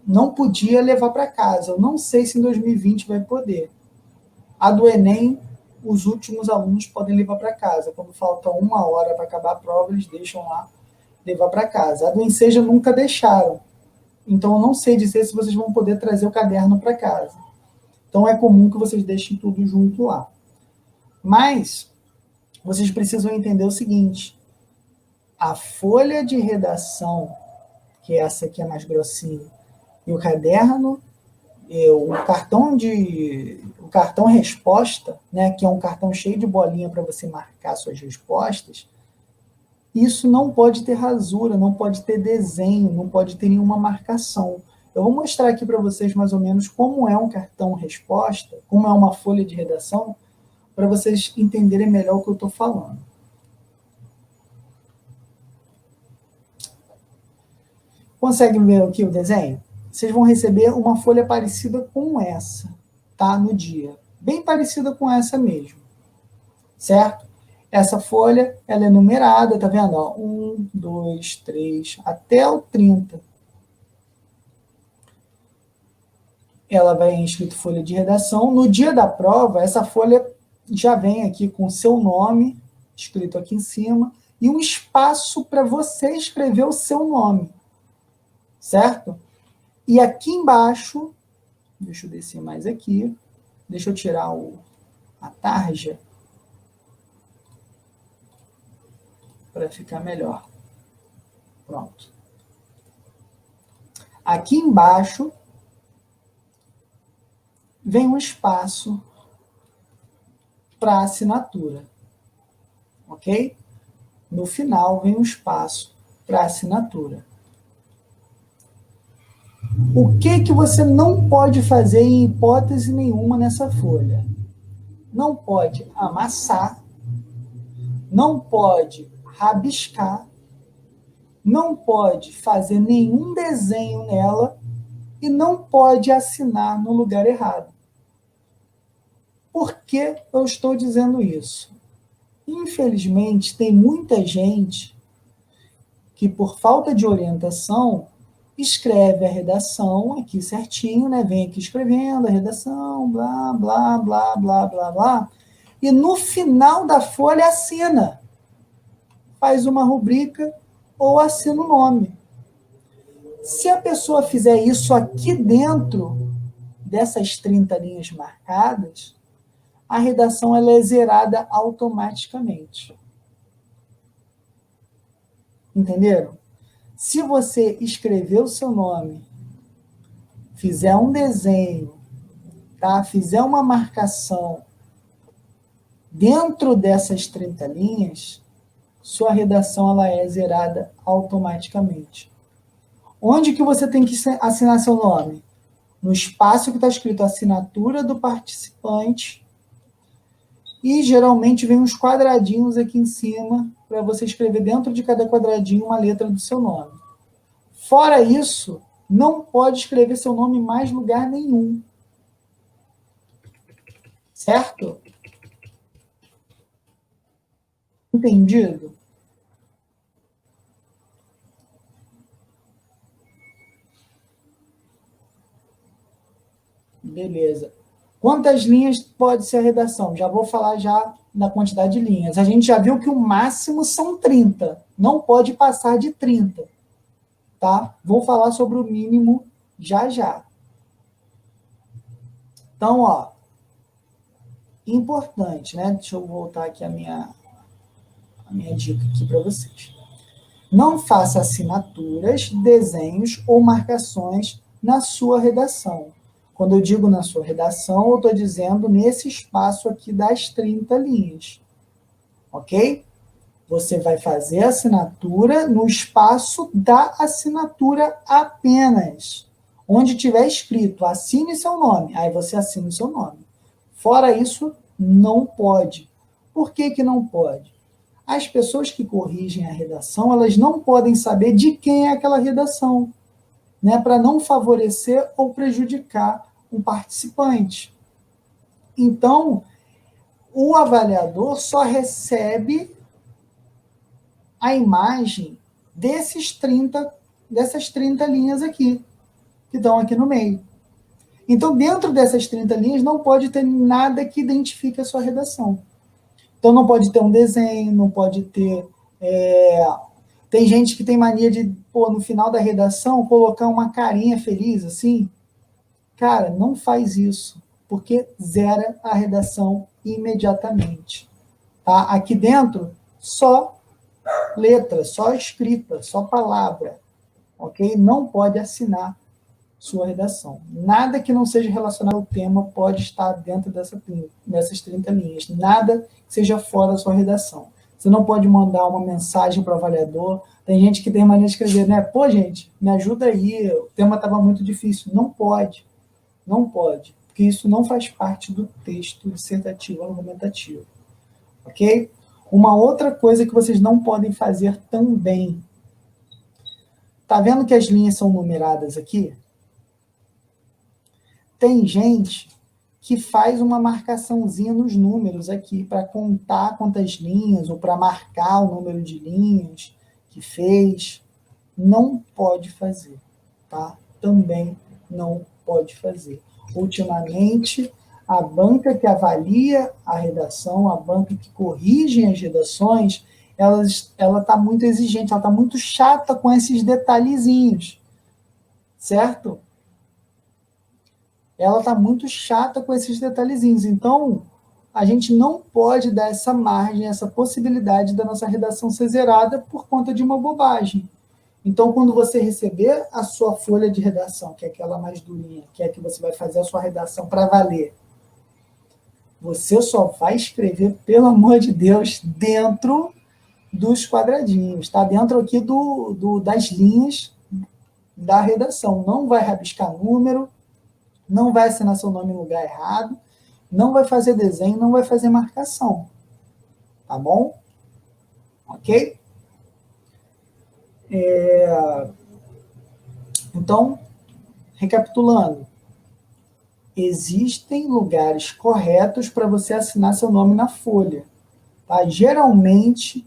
não podia levar para casa. Eu não sei se em 2020 vai poder. A do Enem, os últimos alunos podem levar para casa. Quando falta 1 hora para acabar a prova, eles deixam lá levar para casa. A do Enseja nunca deixaram. Então, eu não sei dizer se vocês vão poder trazer o caderno para casa. Então, é comum que vocês deixem tudo junto lá. Mas, vocês precisam entender o seguinte, a folha de redação, que essa aqui é mais grossinha, e o caderno, o cartão resposta, né, que é um cartão cheio de bolinha para você marcar suas respostas, isso não pode ter rasura, não pode ter desenho, não pode ter nenhuma marcação. Eu vou mostrar aqui para vocês mais ou menos como é um cartão resposta, como é uma folha de redação, para vocês entenderem melhor o que eu estou falando. Conseguem ver aqui o desenho? Vocês vão receber uma folha parecida com essa, tá? No dia. Bem parecida com essa mesmo, certo? Essa folha, ela é numerada, tá vendo? Ó, 1, 2, 3, até o 30. Ela vai escrito folha de redação. No dia da prova, essa folha já vem aqui com o seu nome, escrito aqui em cima, e um espaço para você escrever o seu nome, certo? E aqui embaixo, deixa eu descer mais aqui, deixa eu tirar a tarja para ficar melhor. Pronto. Aqui embaixo vem um espaço para assinatura, ok? No final vem um espaço para assinatura. O que você não pode fazer em hipótese nenhuma nessa folha? Não pode amassar, não pode rabiscar, não pode fazer nenhum desenho nela e não pode assinar no lugar errado. Por que eu estou dizendo isso? Infelizmente, tem muita gente que, por falta de orientação, escreve a redação aqui certinho, né? Vem aqui escrevendo a redação, blá, blá, blá, blá, blá, blá, e no final da folha assina. Faz uma rubrica ou assina o nome. Se a pessoa fizer isso aqui dentro dessas 30 linhas marcadas, a redação ela é zerada automaticamente. Entenderam? Se você escrever o seu nome, fizer um desenho, tá? Fizer uma marcação Dentro dessas 30 linhas, sua redação ela é zerada automaticamente. Onde que você tem que assinar seu nome? No espaço que está escrito assinatura do participante, e geralmente vem uns quadradinhos aqui em cima para você escrever dentro de cada quadradinho uma letra do seu nome. Fora isso, não pode escrever seu nome em mais lugar nenhum. Certo? Entendido? Beleza. Quantas linhas pode ser a redação? Já vou falar já da quantidade de linhas. A gente já viu que o máximo são 30. Não pode passar de 30. Tá? Vou falar sobre o mínimo já já. Então, ó, importante, né? Deixa eu voltar aqui a minha dica aqui para vocês. Não faça assinaturas, desenhos ou marcações na sua redação. Quando eu digo na sua redação, eu estou dizendo nesse espaço aqui das 30 linhas. Ok? Você vai fazer a assinatura no espaço da assinatura apenas. Onde tiver escrito, assine seu nome, aí você assina o seu nome. Fora isso, não pode. Por que que não pode? As pessoas que corrigem a redação, elas não podem saber de quem é aquela redação, né, para não favorecer ou prejudicar um participante. Então, o avaliador só recebe a imagem dessas 30 linhas aqui, que estão aqui no meio. Então, dentro dessas 30 linhas, não pode ter nada que identifique a sua redação. Então, não pode ter um desenho, não pode ter... Tem gente que tem mania de, no final da redação, colocar uma carinha feliz, assim. Cara, não faz isso, porque zera a redação imediatamente. Tá? Aqui dentro, só letra, só escrita, só palavra. Ok? Não pode assinar sua redação. Nada que não seja relacionado ao tema pode estar dentro dessas 30 linhas. Nada que seja fora da sua redação. Você não pode mandar uma mensagem para o avaliador. Tem gente que tem mania de escrever, né? Pô, gente, me ajuda aí, o tema estava muito difícil. Não pode. Não pode. Porque isso não faz parte do texto dissertativo argumentativo. Ok? Uma outra coisa que vocês não podem fazer também. Tá vendo que as linhas são numeradas aqui? Tem gente que faz uma marcaçãozinha nos números aqui para contar quantas linhas ou para marcar o número de linhas que fez. Não pode fazer, tá? Também não pode fazer. Ultimamente, a banca que avalia a redação, a banca que corrige as redações, ela está muito exigente, ela está muito chata com esses detalhezinhos, certo? Ela está muito chata com esses detalhezinhos. Então, a gente não pode dar essa margem, essa possibilidade da nossa redação ser zerada por conta de uma bobagem. Então, quando você receber a sua folha de redação, que é aquela mais durinha, que é que você vai fazer a sua redação para valer, você só vai escrever, pelo amor de Deus, dentro dos quadradinhos, tá? Dentro aqui das linhas da redação. Não vai rabiscar número, não vai assinar seu nome em lugar errado, não vai fazer desenho, não vai fazer marcação. Tá bom? Ok? Então, recapitulando, existem lugares corretos para você assinar seu nome na folha. Tá? Geralmente,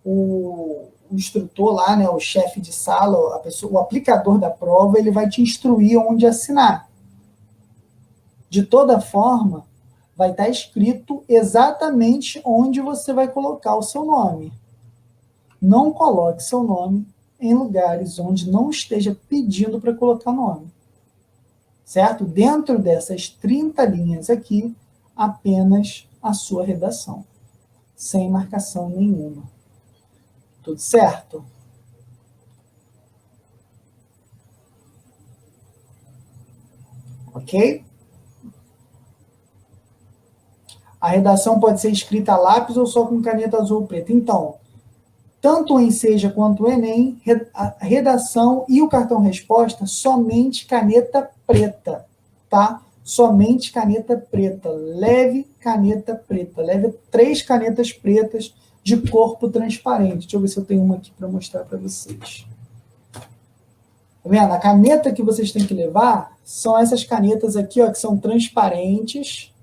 o instrutor lá, né, o chefe de sala, a pessoa, o aplicador da prova, ele vai te instruir onde assinar. De toda forma, vai estar escrito exatamente onde você vai colocar o seu nome. Não coloque seu nome em lugares onde não esteja pedindo para colocar nome. Certo? Dentro dessas 30 linhas aqui, apenas a sua redação. Sem marcação nenhuma. Tudo certo? Ok? A redação pode ser escrita a lápis ou só com caneta azul ou preta. Então, tanto o Enseja quanto o Enem, a redação e o cartão-resposta, somente caneta preta, tá? Somente caneta preta. Leve caneta preta. Leve 3 canetas pretas de corpo transparente. Deixa eu ver se eu tenho uma aqui para mostrar para vocês. Tá vendo? A caneta que vocês têm que levar são essas canetas aqui, ó, que são transparentes.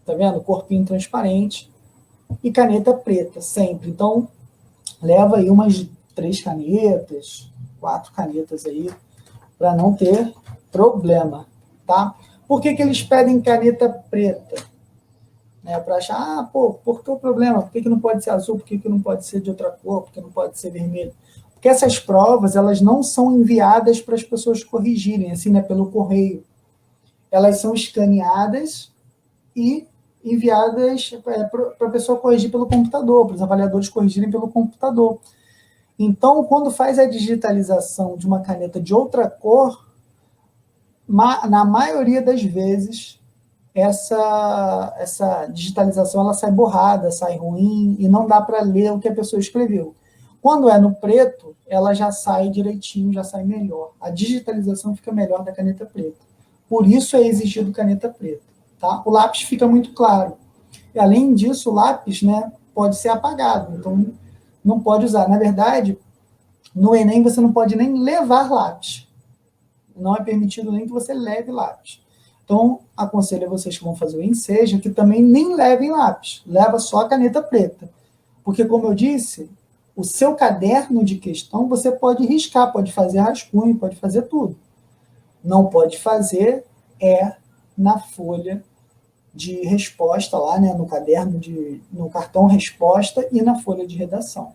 Tá vendo? Corpinho transparente. E caneta preta, sempre. Então, leva aí umas 3 canetas, 4 canetas aí, para não ter problema, tá? Por que eles pedem caneta preta? Para achar, por que o problema? Por que não pode ser azul? Por que não pode ser de outra cor? Por que não pode ser vermelho? Porque essas provas, elas não são enviadas para as pessoas corrigirem, assim, né, pelo correio. Elas são escaneadas e enviadas para a pessoa corrigir pelo computador, para os avaliadores corrigirem pelo computador. Então, quando faz a digitalização de uma caneta de outra cor, na maioria das vezes, essa digitalização ela sai borrada, sai ruim, e não dá para ler o que a pessoa escreveu. Quando é no preto, ela já sai direitinho, já sai melhor. A digitalização fica melhor da caneta preta. Por isso é exigido caneta preta. Tá? O lápis fica muito claro. E, além disso, o lápis, né, pode ser apagado, então não pode usar. Na verdade, no Enem você não pode nem levar lápis. Não é permitido nem que você leve lápis. Então, aconselho a vocês que vão fazer o Enseja que também nem levem lápis. Leva só a caneta preta. Porque, como eu disse, o seu caderno de questão você pode riscar, pode fazer rascunho, pode fazer tudo. Não pode fazer na folha de resposta lá, né, no caderno, no cartão resposta e na folha de redação.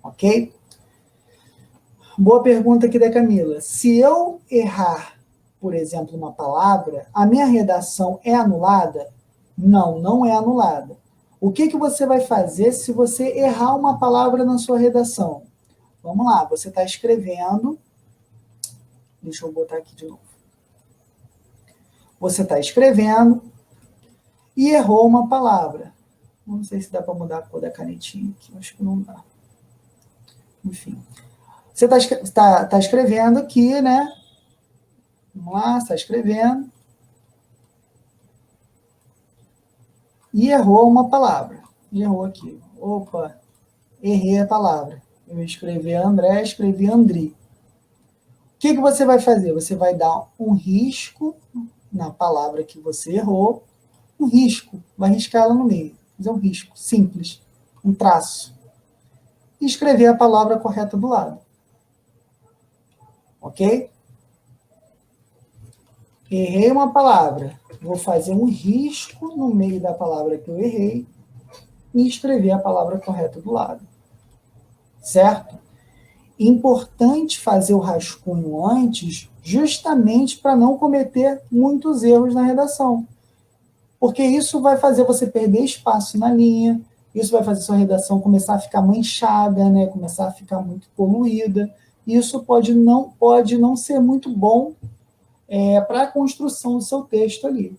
Ok? Boa pergunta aqui da Camila. Se eu errar, por exemplo, uma palavra, a minha redação é anulada? Não, não é anulada. O que você vai fazer se você errar uma palavra na sua redação? Vamos lá, você está escrevendo. Deixa eu botar aqui de novo. Você está escrevendo e errou uma palavra. Não sei se dá para mudar a cor da canetinha aqui, acho que não dá. Enfim. Você está escrevendo aqui, né? Vamos lá, está escrevendo. E errou uma palavra. E errou aqui. Opa, errei a palavra. Eu escrevi André, escrevi Andri. O que você vai fazer? Você vai dar um risco na palavra que você errou. Um risco. Vai riscar ela no meio. Fazer um risco simples. Um traço. E escrever a palavra correta do lado. Ok? Errei uma palavra. Vou fazer um risco no meio da palavra que eu errei e escrever a palavra correta do lado. Certo? Importante fazer o rascunho antes, justamente para não cometer muitos erros na redação. Porque isso vai fazer você perder espaço na linha, isso vai fazer sua redação começar a ficar manchada, né? Começar a ficar muito poluída. Isso pode não ser muito bom para a construção do seu texto ali.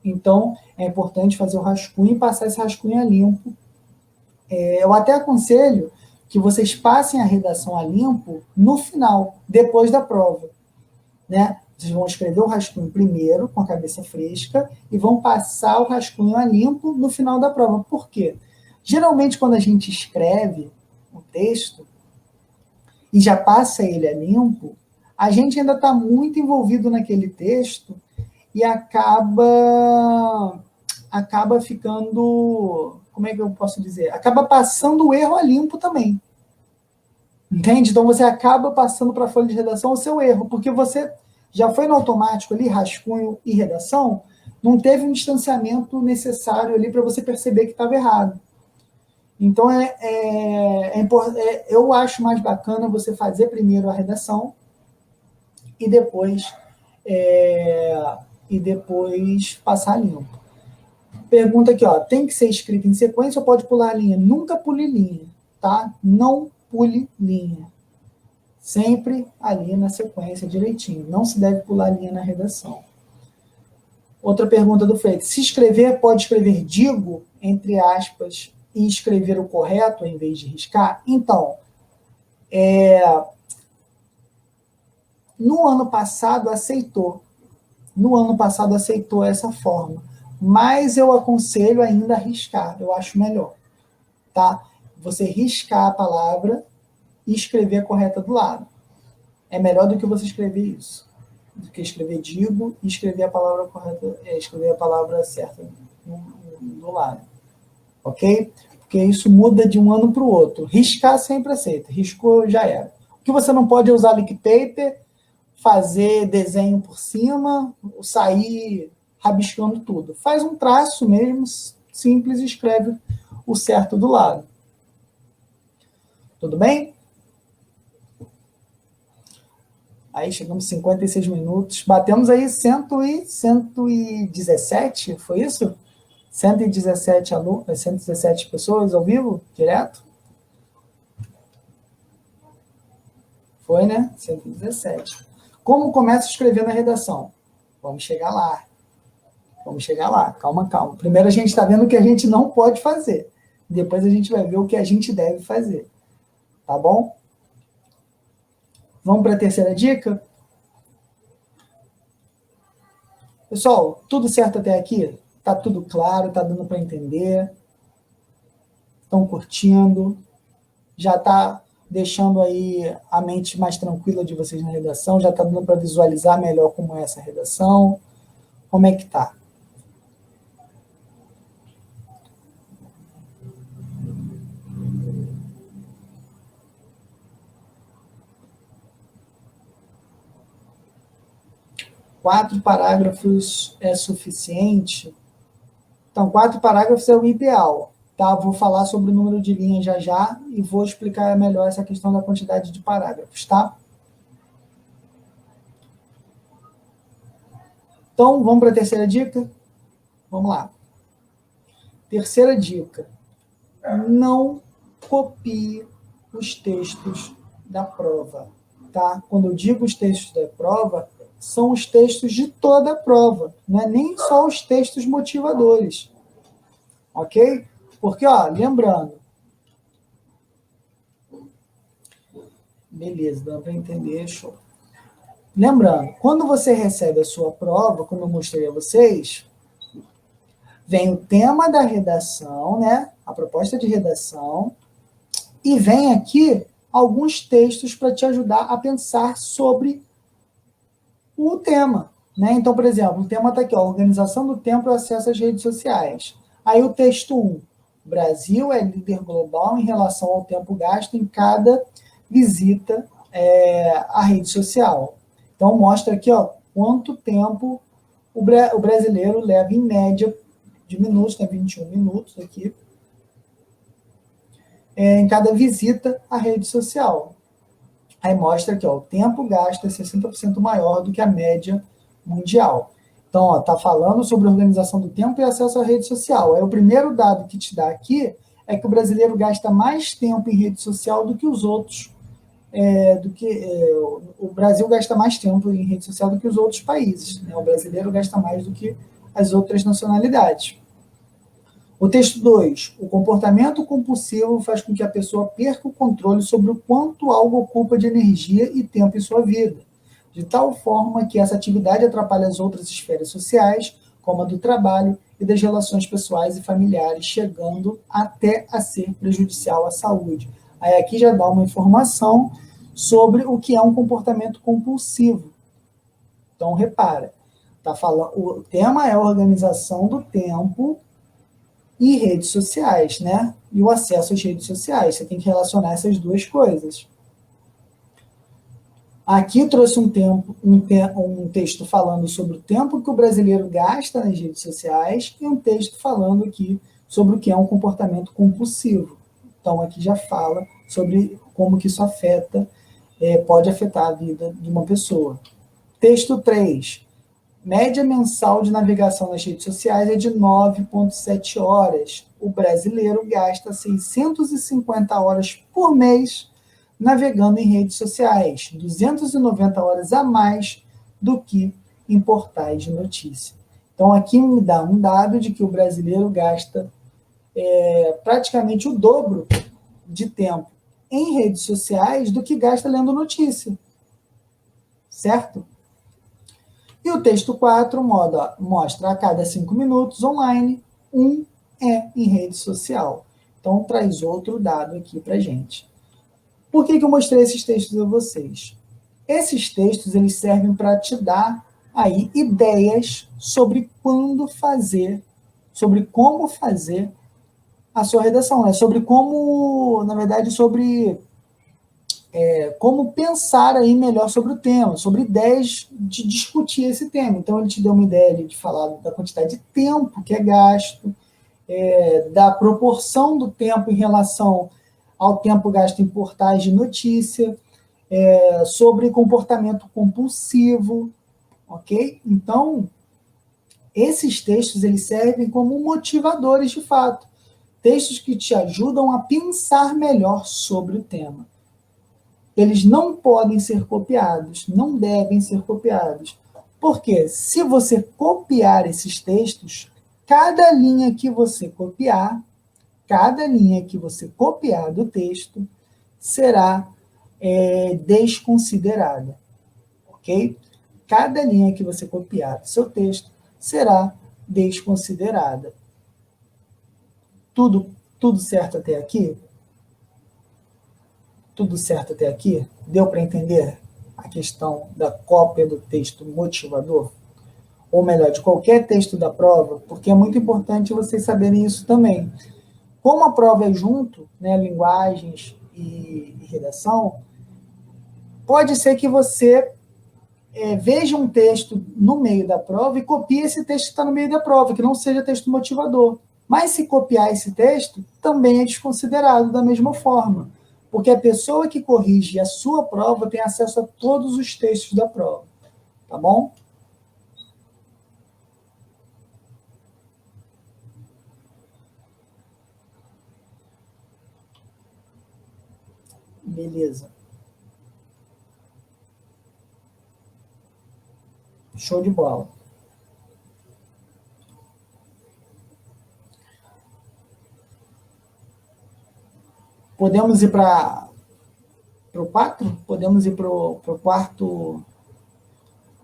Então, é importante fazer o rascunho e passar esse rascunho a limpo. Eu até aconselho que vocês passem a redação a limpo no final, depois da prova. Né? Vocês vão escrever o rascunho primeiro, com a cabeça fresca, e vão passar o rascunho a limpo no final da prova. Por quê? Geralmente, quando a gente escreve um texto e já passa ele a limpo, a gente ainda está muito envolvido naquele texto e acaba ficando, como é que eu posso dizer? Acaba passando o erro a limpo também. Entende? Então, você acaba passando para a folha de redação o seu erro, porque você já foi no automático ali, rascunho e redação, não teve um distanciamento necessário ali para você perceber que estava errado. Então, eu acho mais bacana você fazer primeiro a redação e depois passar limpo. Pergunta aqui, ó, tem que ser escrito em sequência ou pode pular a linha? Nunca pule linha, tá? Não pule linha. Sempre ali na sequência direitinho. Não se deve pular linha na redação. Outra pergunta do Freire. Se escrever, pode escrever digo, entre aspas, e escrever o correto em vez de riscar? Então, no ano passado aceitou. No ano passado aceitou essa forma. Mas eu aconselho ainda a riscar. Eu acho melhor. Tá? Você riscar a palavra e escrever a correta do lado. É melhor do que você escrever isso. Do que escrever digo e escrever a palavra correta, escrever a palavra certa do lado. Ok? Porque isso muda de um ano para o outro. Riscar sempre aceita. Riscou, já era. O que você não pode é usar lick paper, fazer desenho por cima, sair rabiscando tudo. Faz um traço mesmo, simples, e escreve o certo do lado. Tudo bem? Aí chegamos 56 minutos. Batemos aí 117, foi isso? 117 alunos, 117 pessoas ao vivo, direto? Foi, né? 117. Como começa a escrever na redação? Vamos chegar lá. Vamos chegar lá. Calma, calma. Primeiro a gente está vendo o que a gente não pode fazer. Depois a gente vai ver o que a gente deve fazer. Tá bom? Vamos para a terceira dica? Pessoal, tudo certo até aqui? Tá tudo claro? Tá dando para entender? Estão curtindo? Já está deixando aí a mente mais tranquila de vocês na redação? Já está dando para visualizar melhor como é essa redação? Como é que tá? Quatro parágrafos é suficiente? Então, 4 parágrafos é o ideal. Tá? Vou falar sobre o número de linhas já já e vou explicar melhor essa questão da quantidade de parágrafos, tá? Então, vamos para a terceira dica? Vamos lá. Terceira dica. Não copie os textos da prova, tá? Quando eu digo os textos da prova, são os textos de toda a prova, não é nem só os textos motivadores, ok? Porque, ó, lembrando, beleza, dá para entender, show. Lembrando, quando você recebe a sua prova, como eu mostrei a vocês, vem o tema da redação, né? A proposta de redação, e vem aqui alguns textos para te ajudar a pensar sobre o tema, né? Então, por exemplo, o tema está aqui, ó, organização do tempo e acesso às redes sociais. Aí o texto 1, Brasil é líder global em relação ao tempo gasto em cada visita à rede social. Então, mostra aqui, ó, quanto tempo o brasileiro leva em média de minutos, tem 21 minutos aqui, em cada visita à rede social. Aí mostra que ó, o tempo gasto é 60% maior do que a média mundial. Então, está falando sobre organização do tempo e acesso à rede social. Aí o primeiro dado que te dá aqui é que o brasileiro gasta mais tempo em rede social do que os outros, o Brasil gasta mais tempo em rede social do que os outros países. Né? O brasileiro gasta mais do que as outras nacionalidades. O texto 2. O comportamento compulsivo faz com que a pessoa perca o controle sobre o quanto algo ocupa de energia e tempo em sua vida, de tal forma que essa atividade atrapalha as outras esferas sociais, como a do trabalho e das relações pessoais e familiares, chegando até a ser prejudicial à saúde. Aí aqui já dá uma informação sobre o que é um comportamento compulsivo. Então, repara, tá falando, o tema é a organização do tempo e redes sociais, né? E o acesso às redes sociais. Você tem que relacionar essas duas coisas. Aqui eu trouxe um texto falando sobre o tempo que o brasileiro gasta nas redes sociais e um texto falando aqui sobre o que é um comportamento compulsivo. Então, aqui já fala sobre como que isso pode afetar a vida de uma pessoa. Texto 3. Média mensal de navegação nas redes sociais é de 9,7 horas. O brasileiro gasta 650 horas por mês navegando em redes sociais, 290 horas a mais do que em portais de notícia. Então, aqui me dá um dado de que o brasileiro gasta praticamente o dobro de tempo em redes sociais do que gasta lendo notícia. Certo? E o texto 4 mostra a cada 5 minutos online, um é em rede social. Então, traz outro dado aqui para a gente. Por que eu mostrei esses textos a vocês? Esses textos eles servem para te dar aí ideias sobre quando fazer, sobre como fazer a sua redação, né? Sobre como, na verdade, sobre como pensar aí melhor sobre o tema, sobre ideias de discutir esse tema. Então, ele te deu uma ideia de falar da quantidade de tempo que é gasto, da proporção do tempo em relação ao tempo gasto em portais de notícia, sobre comportamento compulsivo, ok? Então, esses textos eles servem como motivadores de fato, textos que te ajudam a pensar melhor sobre o tema. Eles não podem ser copiados, não devem ser copiados. Porque se você copiar esses textos, cada linha que você copiar do texto será desconsiderada, ok? Cada linha que você copiar do seu texto será desconsiderada. Tudo certo até aqui? Tudo certo até aqui? Deu para entender a questão da cópia do texto motivador? Ou melhor, de qualquer texto da prova, porque é muito importante vocês saberem isso também. Como a prova é junto, né, linguagens e redação, pode ser que você veja um texto no meio da prova e copie esse texto que está no meio da prova, que não seja texto motivador. Mas se copiar esse texto, também é desconsiderado da mesma forma, porque a pessoa que corrige a sua prova tem acesso a todos os textos da prova, tá bom? Beleza. Show de bola. Podemos ir para o 4? Podemos ir para o quarto...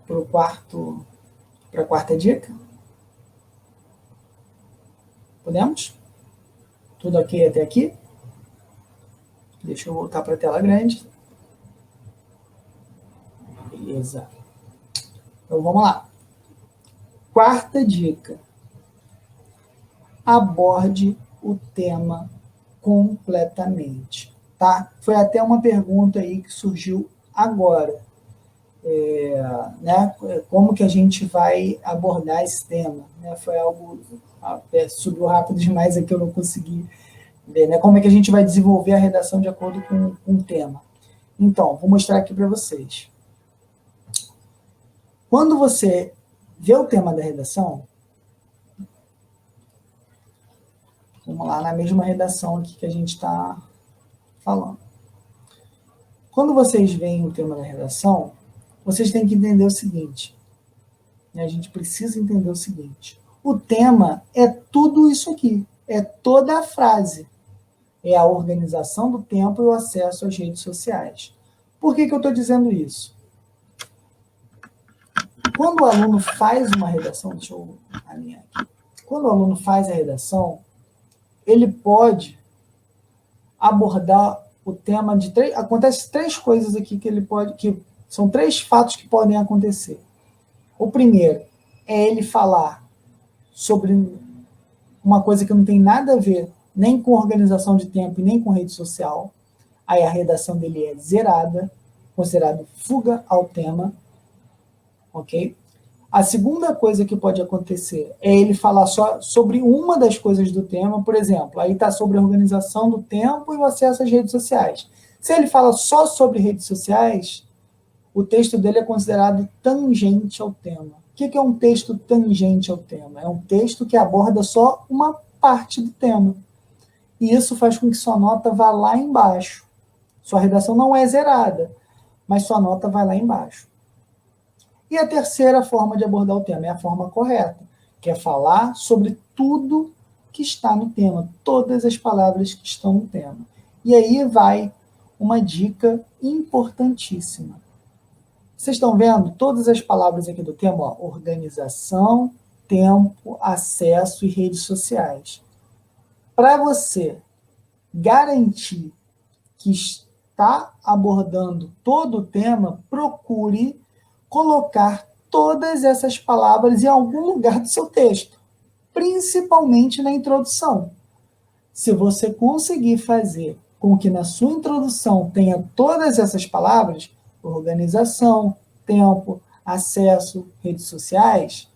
Para a quarta dica? Podemos? Tudo ok até aqui? Deixa eu voltar para a tela grande. Beleza. Então, vamos lá. Quarta dica. Aborde o tema completamente, tá? Foi até uma pergunta aí que surgiu agora. Né? Como que a gente vai abordar esse tema? Né? Foi algo... subiu rápido demais aqui, eu não consegui ver. Né? Como é que a gente vai desenvolver a redação de acordo com o tema? Então, vou mostrar aqui para vocês. Quando você vê o tema da redação, vamos lá, na mesma redação aqui que a gente está falando. Quando vocês veem o tema da redação, vocês têm que entender o seguinte. Né? A gente precisa entender o seguinte. O tema é tudo isso aqui. É toda a frase. É a organização do tempo e o acesso às redes sociais. Por que eu estou dizendo isso? Quando o aluno faz uma redação, deixa eu alinhar aqui. Quando o aluno faz a redação, ele pode abordar o tema de três... Acontece três coisas aqui que ele pode... que são três fatos que podem acontecer. O primeiro é ele falar sobre uma coisa que não tem nada a ver nem com organização de tempo e nem com rede social. Aí a redação dele é zerada, considerado fuga ao tema. Ok? A segunda coisa que pode acontecer é ele falar só sobre uma das coisas do tema, por exemplo, aí está sobre a organização do tempo e o acesso às redes sociais. Se ele fala só sobre redes sociais, o texto dele é considerado tangente ao tema. O que é um texto tangente ao tema? É um texto que aborda só uma parte do tema. E isso faz com que sua nota vá lá embaixo. Sua redação não é zerada, mas sua nota vai lá embaixo. E a terceira forma de abordar o tema é a forma correta, que é falar sobre tudo que está no tema, todas as palavras que estão no tema. E aí vai uma dica importantíssima. Vocês estão vendo todas as palavras aqui do tema? Ó, organização, tempo, acesso e redes sociais. Para você garantir que está abordando todo o tema, procure colocar todas essas palavras em algum lugar do seu texto, principalmente na introdução. Se você conseguir fazer com que na sua introdução tenha todas essas palavras, organização, tempo, acesso, redes sociais,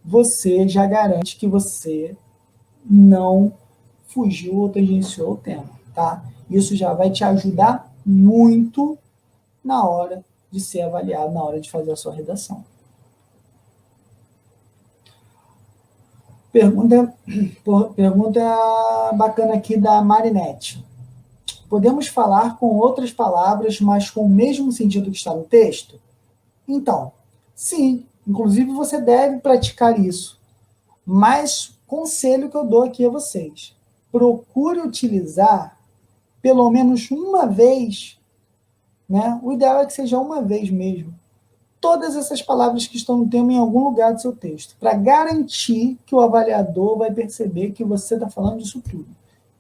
você já garante que você não fugiu ou tangenciou o tema, tá? Isso já vai te ajudar muito na hora de ser avaliado, na hora de fazer a sua redação. Pergunta bacana aqui da Marinette. Podemos falar com outras palavras, mas com o mesmo sentido que está no texto? Então, sim, inclusive você deve praticar isso. Mas, conselho que eu dou aqui a vocês, procure utilizar pelo menos uma vez, né? O ideal é que seja uma vez mesmo, todas essas palavras que estão no tema em algum lugar do seu texto, para garantir que o avaliador vai perceber que você está falando disso tudo.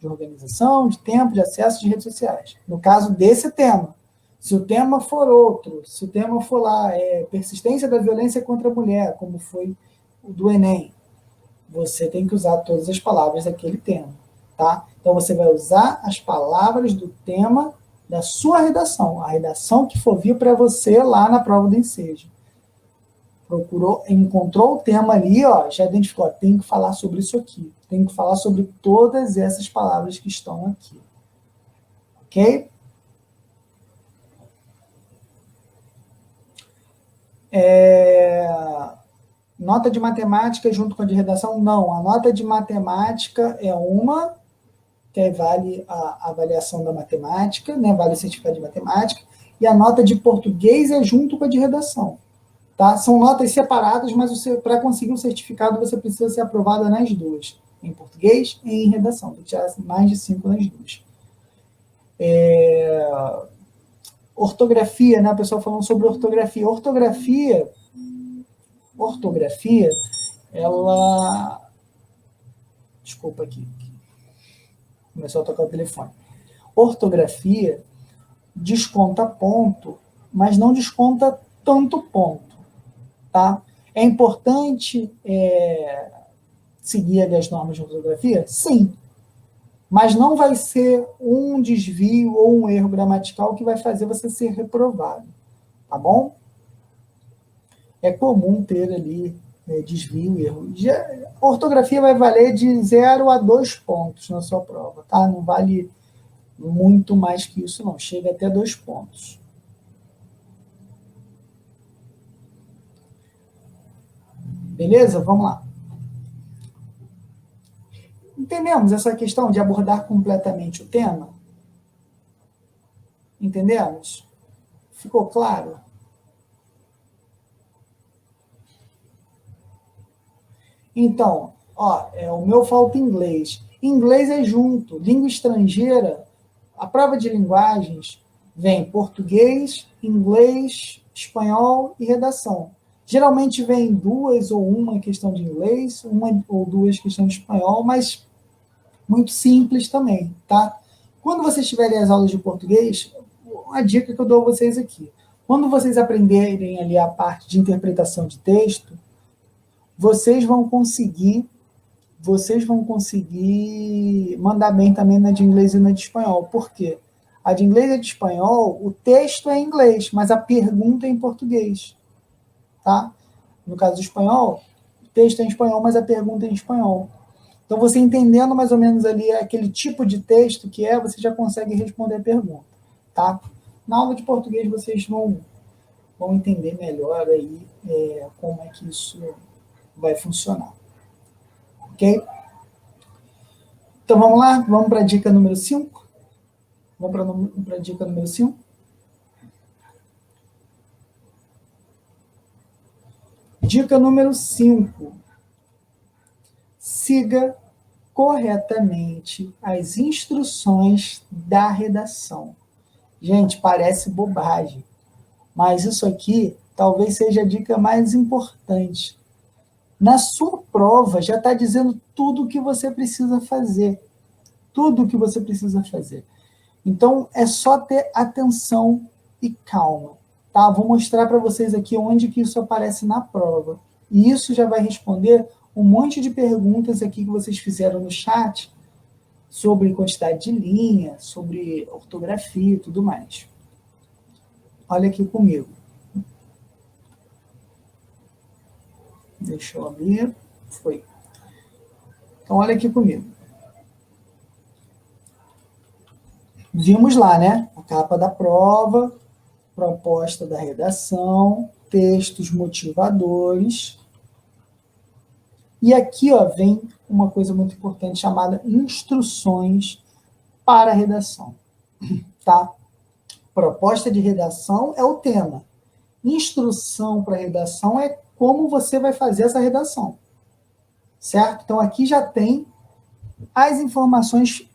De organização, de tempo, de acesso, de redes sociais. No caso desse tema. Se o tema for outro, se o tema for lá, persistência da violência contra a mulher, como foi o do Enem, você tem que usar todas as palavras daquele tema, tá? Então, você vai usar as palavras do tema da sua redação, a redação que for vir para você lá na prova do Enseja. Encontrou o tema ali, ó, já identificou, tem que falar sobre isso aqui, tem que falar sobre todas essas palavras que estão aqui. Ok? Nota de matemática junto com a de redação? Não, a nota de matemática é uma, que aí vale a avaliação da matemática, né, vale o certificado de matemática, e a nota de português é junto com a de redação. Tá? São notas separadas, mas para conseguir o certificado você precisa ser aprovada nas duas, em português e em redação. Tem que tirar mais de 5 nas duas. Ortografia, né? O pessoal falando sobre ortografia. Ortografia, ela... Desculpa aqui. Começou a tocar o telefone. Ortografia desconta ponto, mas não desconta tanto ponto. Tá? É importante seguir ali as normas de ortografia? Sim. Mas não vai ser um desvio ou um erro gramatical que vai fazer você ser reprovado. Tá bom? É comum ter ali desvio e erro. A ortografia vai valer de 0 a 2 pontos na sua prova. Tá? Não vale muito mais que isso, não. Chega até 2 pontos. Beleza? Vamos lá. Entendemos essa questão de abordar completamente o tema? Entendemos? Ficou claro? Então, ó, o meu falta inglês. Inglês é junto. Língua estrangeira, a prova de linguagens vem português, inglês, espanhol e redação. Geralmente vem 2 ou uma questão de inglês, 1 ou 2 questões de espanhol, mas muito simples também, tá? Quando vocês tiverem as aulas de português, uma dica que eu dou a vocês aqui. Quando vocês aprenderem ali a parte de interpretação de texto, vocês vão conseguir mandar bem também na de inglês e na de espanhol. Por quê? A de inglês e de espanhol, o texto é em inglês, mas a pergunta é em português. Tá? No caso do espanhol, o texto é em espanhol, mas a pergunta é em espanhol. Então, você entendendo mais ou menos ali aquele tipo de texto que você já consegue responder a pergunta. Tá? Na aula de português, vocês vão entender melhor aí como é que isso vai funcionar. Ok? Então, vamos lá? Vamos para a dica número 5? Vamos para a dica número 5? Dica número 5. siga corretamente as instruções da redação. Gente, parece bobagem, mas isso aqui talvez seja a dica mais importante. Na sua prova já está dizendo tudo o que você precisa fazer. Tudo o que você precisa fazer. Então, é só ter atenção e calma. Tá? Vou mostrar para vocês aqui onde que isso aparece na prova. E isso já vai responder um monte de perguntas aqui que vocês fizeram no chat sobre quantidade de linha, sobre ortografia e tudo mais. Olha aqui comigo. Deixa eu abrir. Foi. Então, olha aqui comigo. Vimos lá, né? A capa da prova, proposta da redação, textos motivadores. E aqui, ó, vem uma coisa muito importante chamada instruções para a redação. Tá? Proposta de redação é o tema. Instrução para a redação é como você vai fazer essa redação. Certo? Então, aqui já tem as informações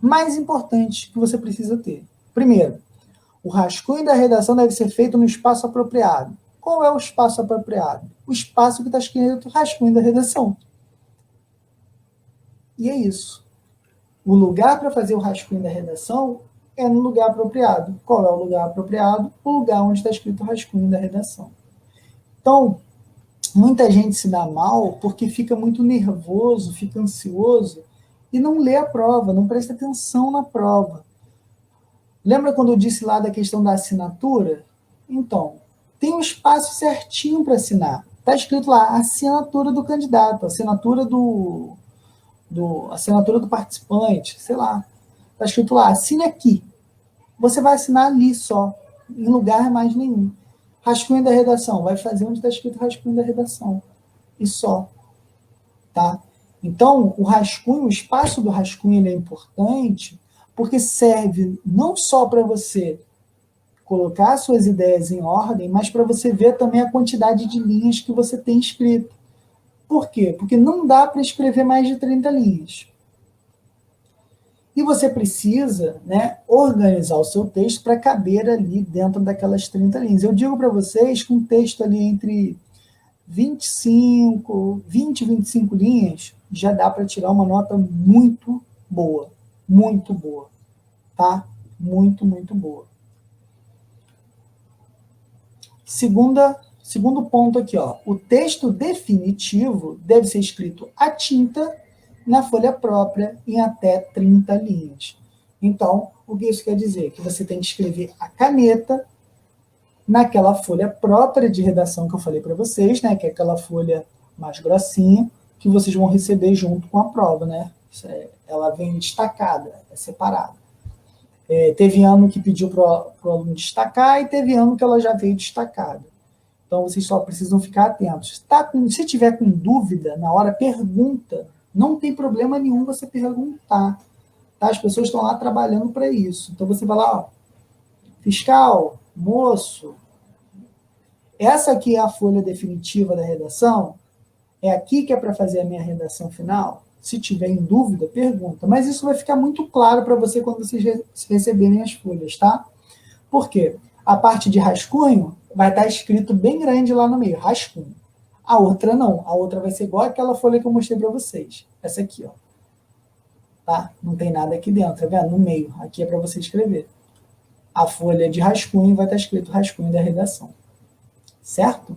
mais importantes que você precisa ter. Primeiro, o rascunho da redação deve ser feito no espaço apropriado. Qual é o espaço apropriado? O espaço que está escrito rascunho da redação. E é isso. O lugar para fazer o rascunho da redação é no lugar apropriado. Qual é o lugar apropriado? O lugar onde está escrito o rascunho da redação. Então, muita gente se dá mal porque fica muito nervoso, fica ansioso e não lê a prova, não presta atenção na prova. Lembra quando eu disse lá da questão da assinatura? Então, tem um espaço certinho para assinar. Está escrito lá, assinatura do candidato, assinatura do participante, sei lá. Está escrito lá, assine aqui. Você vai assinar ali só, em lugar mais nenhum. Rascunho da redação, vai fazer onde está escrito rascunho da redação. E só. Tá? Então, o rascunho, o espaço do rascunho ele é importante porque serve não só para você colocar suas ideias em ordem, mas para você ver também a quantidade de linhas que você tem escrito. Por quê? Porque não dá para escrever mais de 30 linhas. E você precisa, né, organizar o seu texto para caber ali dentro daquelas 30 linhas. Eu digo para vocês que um texto ali entre 20 e 25 linhas já dá para tirar uma nota muito boa. Muito boa. Tá? Muito, muito boa. Segundo ponto aqui, ó. O texto definitivo deve ser escrito à tinta na folha própria em até 30 linhas. Então, o que isso quer dizer? Que você tem que escrever a caneta naquela folha própria de redação que eu falei para vocês, né? Que é aquela folha mais grossinha que vocês vão receber junto com a prova, né? Ela vem destacada, é separada. Teve ano que pediu para o aluno destacar e teve ano que ela já veio destacada. Então, vocês só precisam ficar atentos. Se tiver com dúvida, na hora, pergunta. Não tem problema nenhum você perguntar. Tá? As pessoas estão lá trabalhando para isso. Então, você vai lá, ó, fiscal, moço, essa aqui é a folha definitiva da redação? É aqui que é para fazer a minha redação final? Se tiver em dúvida, pergunta. Mas isso vai ficar muito claro para você quando vocês receberem as folhas, tá? Por quê? A parte de rascunho vai estar escrito bem grande lá no meio, rascunho. A outra não. A outra vai ser igual aquela folha que eu mostrei para vocês. Essa aqui, ó. Tá? Não tem nada aqui dentro, tá vendo? No meio. Aqui é para você escrever. A folha de rascunho vai estar escrito rascunho da redação. Certo?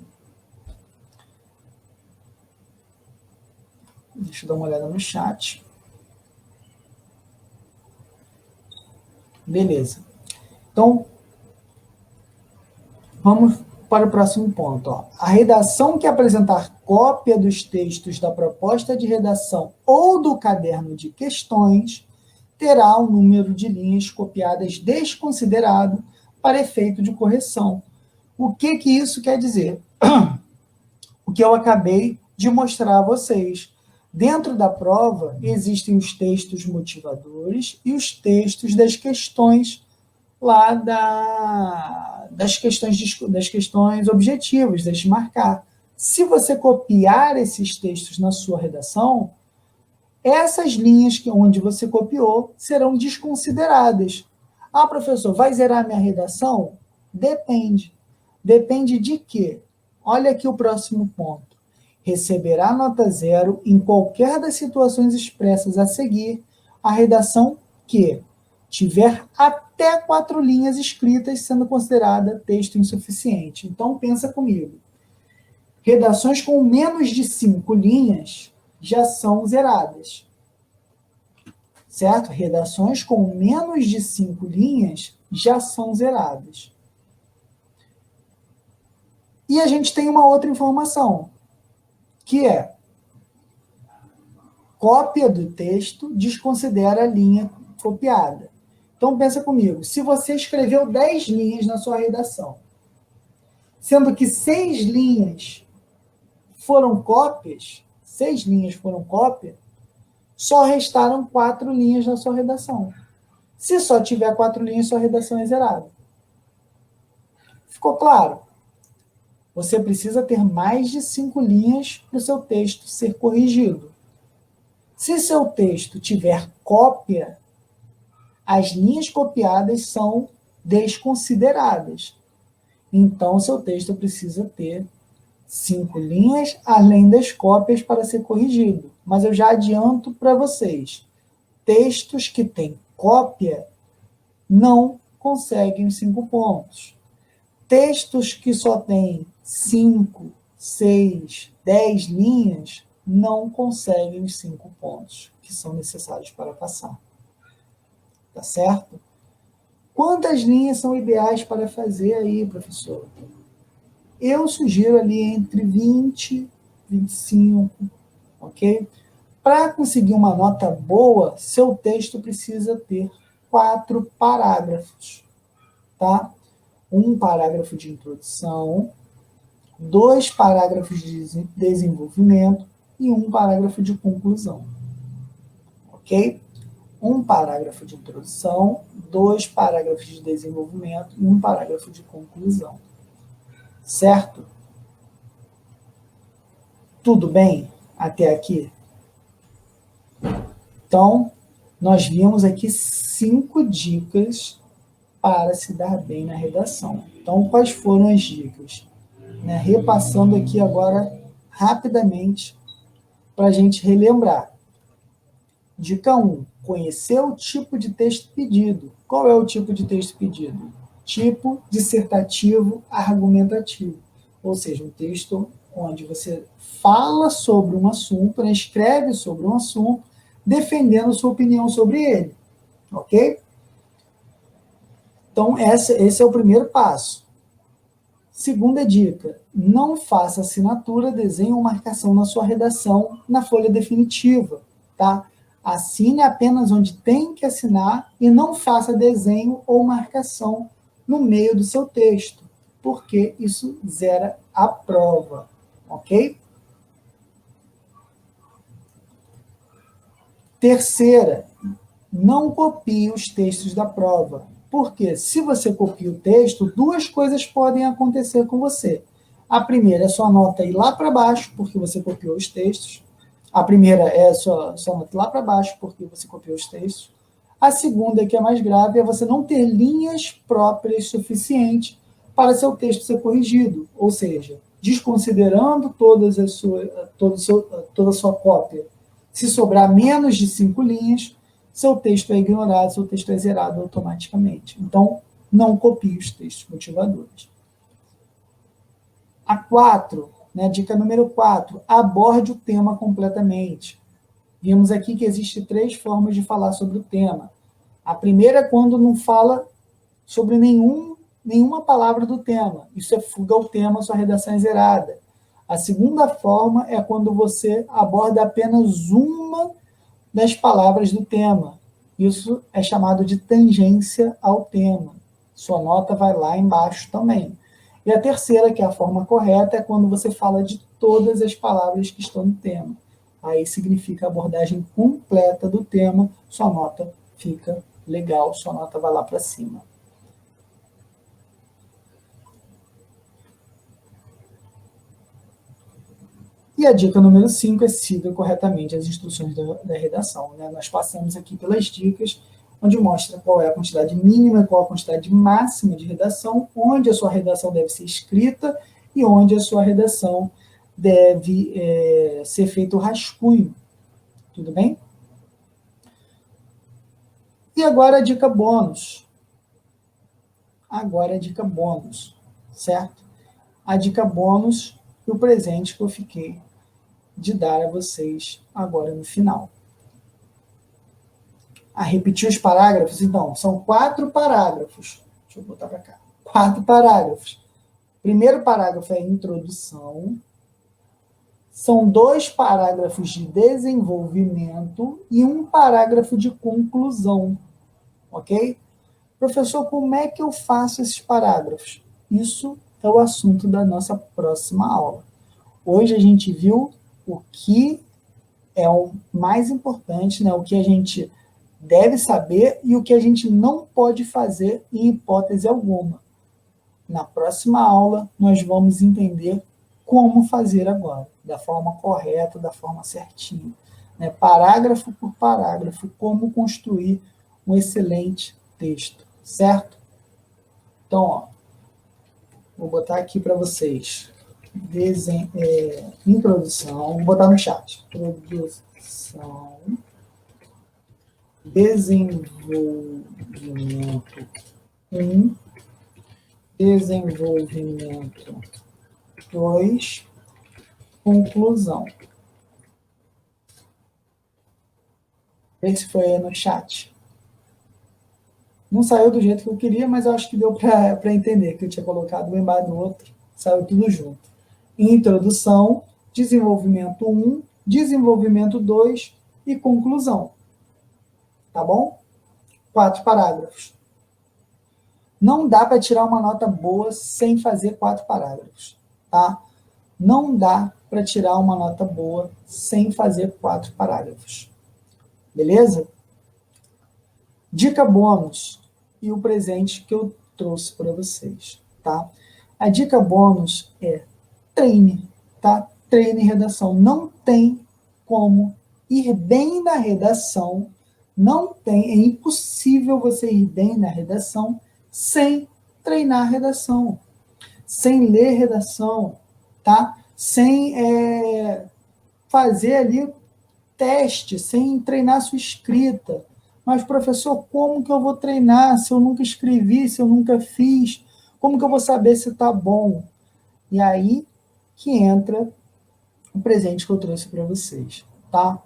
Deixa eu dar uma olhada no chat. Beleza. Então, vamos para o próximo ponto. Ó. A redação que apresentar cópia dos textos da proposta de redação ou do caderno de questões terá um número de linhas copiadas desconsiderado para efeito de correção. O que isso quer dizer? O que eu acabei de mostrar a vocês. Dentro da prova, existem os textos motivadores e os textos das questões lá das questões objetivas, deixe marcar. Se você copiar esses textos na sua redação, Essas linhas onde você copiou serão desconsideradas. Ah, professor, vai zerar minha redação? Depende. Depende de quê? Olha aqui o próximo ponto. Receberá nota 0 em qualquer das situações expressas a seguir, a redação que tiver até 4 linhas escritas, sendo considerada texto insuficiente. Então, pensa comigo. Redações com menos de 5 linhas já são zeradas. Certo? Redações com menos de 5 linhas já são zeradas. E a gente tem uma outra informação, que é cópia do texto desconsidera a linha copiada. Então, pensa comigo, se você escreveu 10 linhas na sua redação, sendo que 6 linhas foram cópias, 6 linhas foram cópia, só restaram 4 linhas na sua redação. Se só tiver 4 linhas, sua redação é zerada. Ficou claro? Você precisa ter mais de 5 linhas para o seu texto ser corrigido. Se seu texto tiver cópia, as linhas copiadas são desconsideradas. Então, seu texto precisa ter 5 linhas, além das cópias, para ser corrigido. Mas eu já adianto para vocês, textos que têm cópia não conseguem os 5 pontos. Textos que só têm 5, 6, 10 linhas não conseguem os 5 pontos que são necessários para passar. Tá certo? Quantas linhas são ideais para fazer aí, professor? Eu sugiro ali entre 20 e 25, ok? Para conseguir uma nota boa, seu texto precisa ter 4 parágrafos, tá? Um parágrafo de introdução, 2 parágrafos de desenvolvimento e um parágrafo de conclusão, ok? Um parágrafo de introdução, 2 parágrafos de desenvolvimento e um parágrafo de conclusão. Certo? Tudo bem até aqui? Então, nós vimos aqui 5 dicas para se dar bem na redação. Então, quais foram as dicas? Repassando aqui agora rapidamente para a gente relembrar. Dica 1. Conhecer o tipo de texto pedido. Qual é o tipo de texto pedido? Tipo dissertativo argumentativo. Ou seja, um texto onde você fala sobre um assunto, escreve sobre um assunto, defendendo sua opinião sobre ele. Ok? Então, esse é o primeiro passo. Segunda dica, não faça assinatura, desenho ou marcação na sua redação na folha definitiva, tá? Assine apenas onde tem que assinar e não faça desenho ou marcação no meio do seu texto, porque isso zera a prova, ok? Terceira, não copie os textos da prova. Porque se você copia o texto, 2 coisas podem acontecer com você. A primeira é sua nota ir lá para baixo, porque você copiou os textos. A primeira é sua nota ir lá para baixo, porque você copiou os textos. A segunda, que é mais grave, é você não ter linhas próprias suficientes para seu texto ser corrigido. Ou seja, desconsiderando toda a sua cópia. Se sobrar menos de 5 linhas, seu texto é ignorado, seu texto é zerado automaticamente. Então, não copie os textos motivadores. A 4, dica número 4, aborde o tema completamente. Vimos aqui que existem 3 formas de falar sobre o tema. A primeira é quando não fala sobre nenhuma palavra do tema. Isso é fuga ao tema, sua redação é zerada. A segunda forma é quando você aborda apenas uma das palavras do tema. Isso é chamado de tangência ao tema. Sua nota vai lá embaixo também. E a terceira, que é a forma correta, é quando você fala de todas as palavras que estão no tema. Aí significa a abordagem completa do tema, sua nota fica legal, sua nota vai lá para cima. E a dica número 5 é siga corretamente as instruções da redação. Né? Nós passamos aqui pelas dicas, onde mostra qual é a quantidade mínima e qual a quantidade máxima de redação, onde a sua redação deve ser escrita e onde a sua redação deve ser feito o rascunho. Tudo bem? E agora a dica bônus. Agora a dica bônus, certo? A dica bônus e o presente que eu fiquei de dar a vocês agora no final. A repetir os parágrafos? Então, são 4 parágrafos. Deixa eu botar para cá. 4 parágrafos. Primeiro parágrafo é a introdução. São 2 parágrafos de desenvolvimento e 1 parágrafo de conclusão. Ok? Professor, como é que eu faço esses parágrafos? Isso é o assunto da nossa próxima aula. Hoje a gente viu o que é o mais importante, né? O que a gente deve saber e o que a gente não pode fazer em hipótese alguma. Na próxima aula, nós vamos entender como fazer agora, da forma correta, da forma certinha. Né? Parágrafo por parágrafo, como construir um excelente texto, certo? Então, ó, vou botar aqui para vocês. Introdução, vou botar no chat. Introdução, desenvolvimento 1, desenvolvimento 2, conclusão. Esse foi aí no chat. Não saiu do jeito que eu queria, mas eu acho que deu para entender que eu tinha colocado um embaixo do outro, saiu tudo junto. Introdução, desenvolvimento 1, desenvolvimento 2 e conclusão. Tá bom? 4 parágrafos. Não dá para tirar uma nota boa sem fazer 4 parágrafos, tá? Não dá para tirar uma nota boa sem fazer 4 parágrafos. Beleza? Dica bônus e o presente que eu trouxe para vocês, tá? A dica bônus é treine, tá? Treine redação. Não tem como ir bem na redação, é impossível você ir bem na redação sem treinar a redação, sem ler redação, tá? Sem fazer ali teste, sem treinar sua escrita. Mas, professor, como que eu vou treinar se eu nunca escrevi, se eu nunca fiz? Como que eu vou saber se está bom? E aí que entra o presente que eu trouxe para vocês, tá?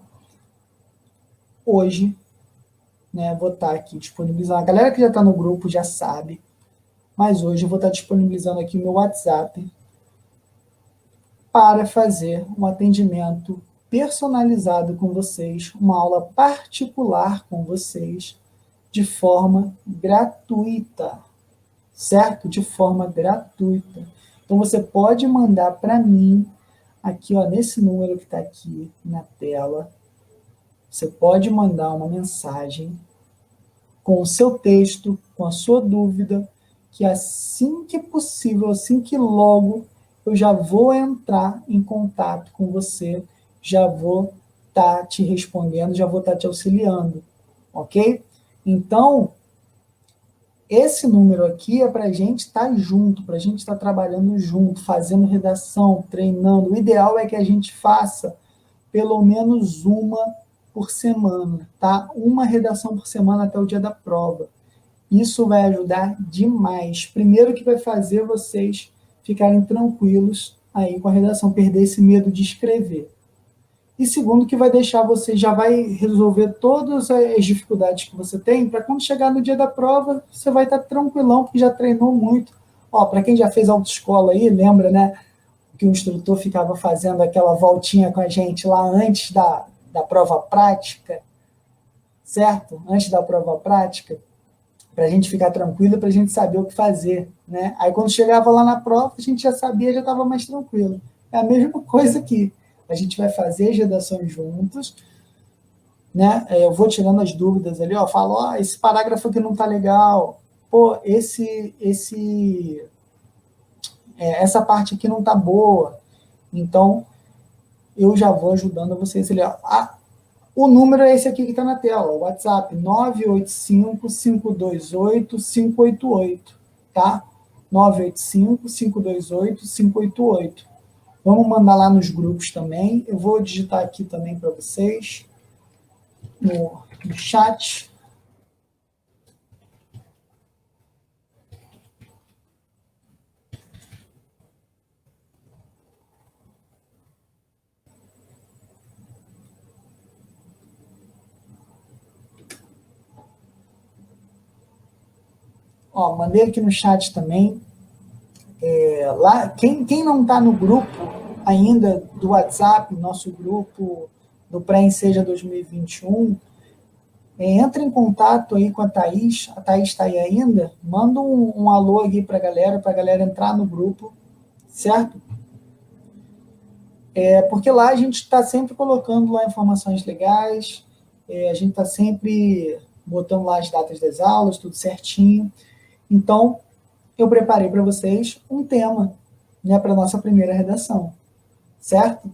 Hoje, né, vou estar aqui disponibilizando. A galera que já está no grupo já sabe, mas hoje eu vou estar disponibilizando aqui o meu WhatsApp para fazer um atendimento personalizado com vocês, uma aula particular com vocês, de forma gratuita, certo? De forma gratuita. Então, você pode mandar para mim, aqui, ó, nesse número que está aqui na tela, você pode mandar uma mensagem com o seu texto, com a sua dúvida, que assim que possível, assim que logo, eu já vou entrar em contato com você, já vou estar te respondendo, já vou estar te auxiliando, ok? Então, esse número aqui é para a gente estar junto, para a gente estar trabalhando junto, fazendo redação, treinando. O ideal é que a gente faça pelo menos uma por semana, tá? Uma redação por semana até o dia da prova. Isso vai ajudar demais. Primeiro que vai fazer vocês ficarem tranquilos aí com a redação, perder esse medo de escrever. E segundo que vai deixar você, já vai resolver todas as dificuldades que você tem, para quando chegar no dia da prova, você vai estar tranquilão, porque já treinou muito. Ó, para quem já fez autoescola aí, lembra, né, que o instrutor ficava fazendo aquela voltinha com a gente lá antes da prova prática, certo? Antes da prova prática, para a gente ficar tranquilo, para a gente saber o que fazer, né? Aí quando chegava lá na prova, a gente já sabia, já estava mais tranquilo. É a mesma coisa aqui. A gente vai fazer as redações juntos, né? Eu vou tirando as dúvidas ali, ó, falo, ó, esse parágrafo aqui não tá legal, pô, essa parte aqui não tá boa. Então, eu já vou ajudando vocês ali. O número é esse aqui que está na tela, o WhatsApp, 985-528-588, tá? 985-528-588. Vamos mandar lá nos grupos também. Eu vou digitar aqui também para vocês, no chat. Ó, mandei aqui no chat também. Lá, quem não está no grupo ainda do WhatsApp, nosso grupo do Pré-Enseja 2021, entra em contato aí com a Thaís está aí ainda, manda um alô aqui para a galera entrar no grupo, certo? Porque lá a gente está sempre colocando lá informações legais, a gente está sempre botando lá as datas das aulas, tudo certinho. Então, eu preparei para vocês um tema, né, para a nossa primeira redação, certo?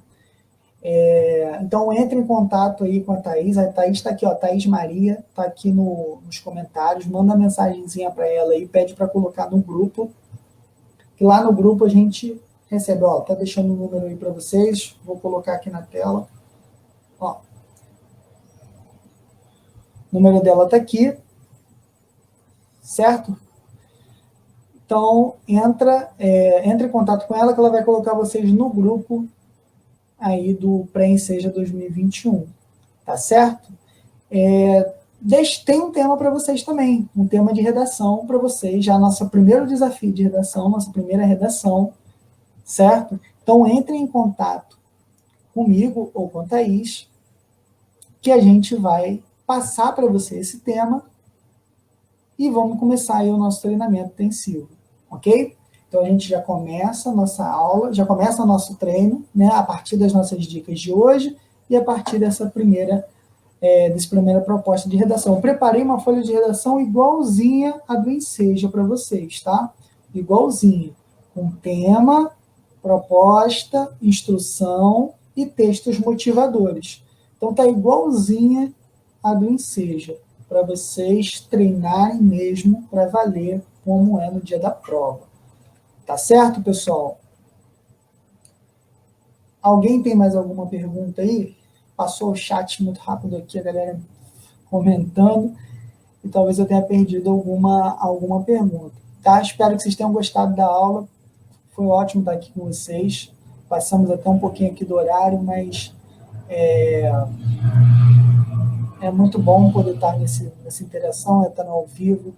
Então, entre em contato aí com a Thaís está aqui, ó, Thaís Maria, está aqui nos comentários, manda uma mensagenzinha para ela aí, pede para colocar no grupo, que lá no grupo a gente recebe, ó, tá deixando o número aí para vocês, vou colocar aqui na tela, ó, o número dela está aqui, certo? Então, entra em contato com ela, que ela vai colocar vocês no grupo aí do Pré-Enseja 2021, tá certo? Tem um tema para vocês também, um tema de redação para vocês, já nosso primeiro desafio de redação, nossa primeira redação, certo? Então, entrem em contato comigo ou com a Thaís, que a gente vai passar para você esse tema e vamos começar aí o nosso treinamento intensivo, ok? Então, a gente já começa a nossa aula, já começa o nosso treino, né, a partir das nossas dicas de hoje e a partir dessa primeira proposta de redação. Eu preparei uma folha de redação igualzinha a do Enseja para vocês, tá? Igualzinha, com tema, proposta, instrução e textos motivadores. Então, tá igualzinha a do Enseja, para vocês treinarem mesmo para valer como é no dia da prova. Tá certo, pessoal? Alguém tem mais alguma pergunta aí? Passou o chat muito rápido aqui, a galera comentando, e talvez eu tenha perdido alguma pergunta. Tá? Espero que vocês tenham gostado da aula. Foi ótimo estar aqui com vocês. Passamos até um pouquinho aqui do horário, mas é muito bom poder estar nessa interação, estar no ao vivo,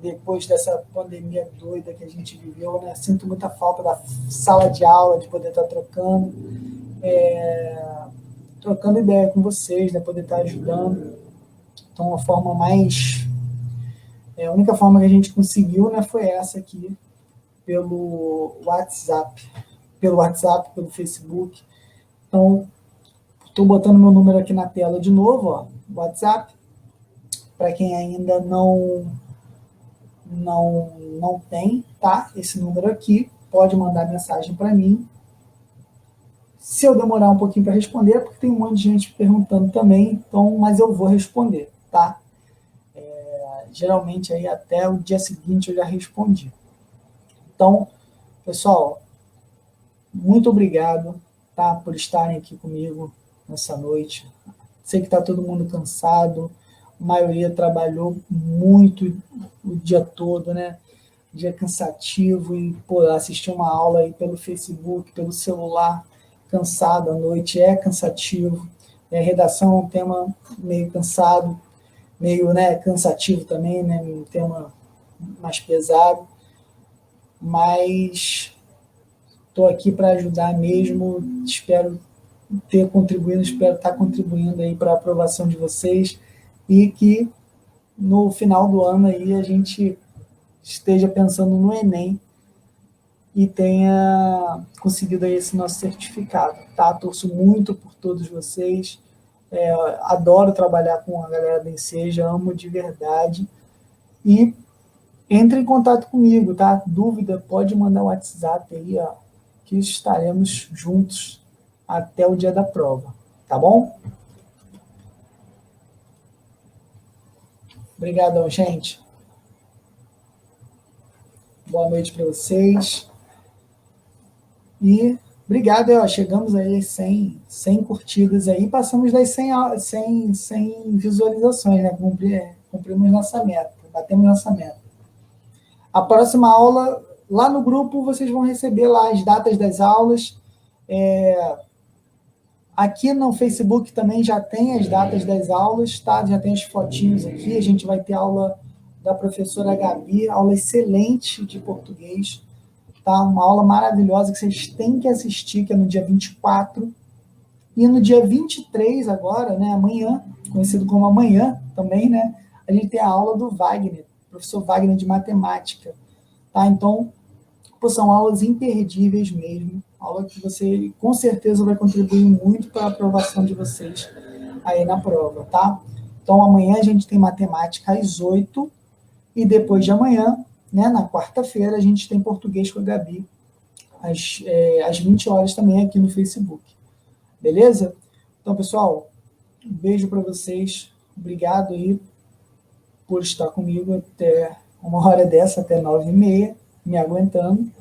depois dessa pandemia doida que a gente viveu, né? Sinto muita falta da sala de aula, de poder estar trocando ideia com vocês, né? Poder estar ajudando. Então, a única forma que a gente conseguiu, né, foi essa aqui, pelo WhatsApp, pelo Facebook. Então, estou botando meu número aqui na tela de novo, ó, WhatsApp, para quem ainda não tem, tá? Esse número aqui, pode mandar mensagem para mim. Se eu demorar um pouquinho para responder, é porque tem um monte de gente perguntando também, então, mas eu vou responder, tá? Geralmente aí até o dia seguinte eu já respondi. Então, pessoal, muito obrigado, tá, por estarem aqui comigo nessa noite. Sei que está todo mundo cansado, a maioria trabalhou muito o dia todo, né? Dia cansativo, e assistir uma aula aí pelo Facebook, pelo celular, cansado à noite é cansativo. Redação é um tema meio cansado, meio, né, cansativo também, né? Um tema mais pesado, mas estou aqui para ajudar mesmo. Espero estar contribuindo aí para a aprovação de vocês, e que no final do ano aí a gente esteja pensando no Enem e tenha conseguido aí esse nosso certificado, tá? Torço muito por todos vocês, adoro trabalhar com a galera da Enseja, amo de verdade, e entre em contato comigo, tá? Dúvida, pode mandar um WhatsApp aí, ó, que estaremos juntos até o dia da prova, tá bom? Obrigadão, gente. Boa noite para vocês. E obrigado, chegamos aí às 100 curtidas aí, passamos das 100 visualizações, né? Cumprimos nossa meta, batemos nossa meta. A próxima aula, lá no grupo, vocês vão receber lá as datas das aulas. Aqui no Facebook também já tem as datas das aulas, tá? Já tem as fotinhos aqui, a gente vai ter aula da professora Gabi, aula excelente de português, tá? Uma aula maravilhosa que vocês têm que assistir, que é no dia 24. E no dia 23 agora, né, amanhã, conhecido como amanhã também, né, a gente tem a aula do Wagner, professor Wagner de matemática, tá? Então, são aulas imperdíveis mesmo, aula que você com certeza vai contribuir muito para a aprovação de vocês aí na prova, tá? Então, amanhã a gente tem matemática às 8, e depois de amanhã, né, na quarta-feira, a gente tem português com a Gabi, às 20 horas também aqui no Facebook. Beleza? Então, pessoal, um beijo para vocês. Obrigado aí por estar comigo até uma hora dessa, até 9h30, me aguentando.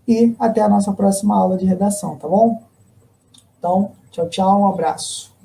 E até a nossa próxima aula de redação, tá bom? Então, tchau, tchau, um abraço.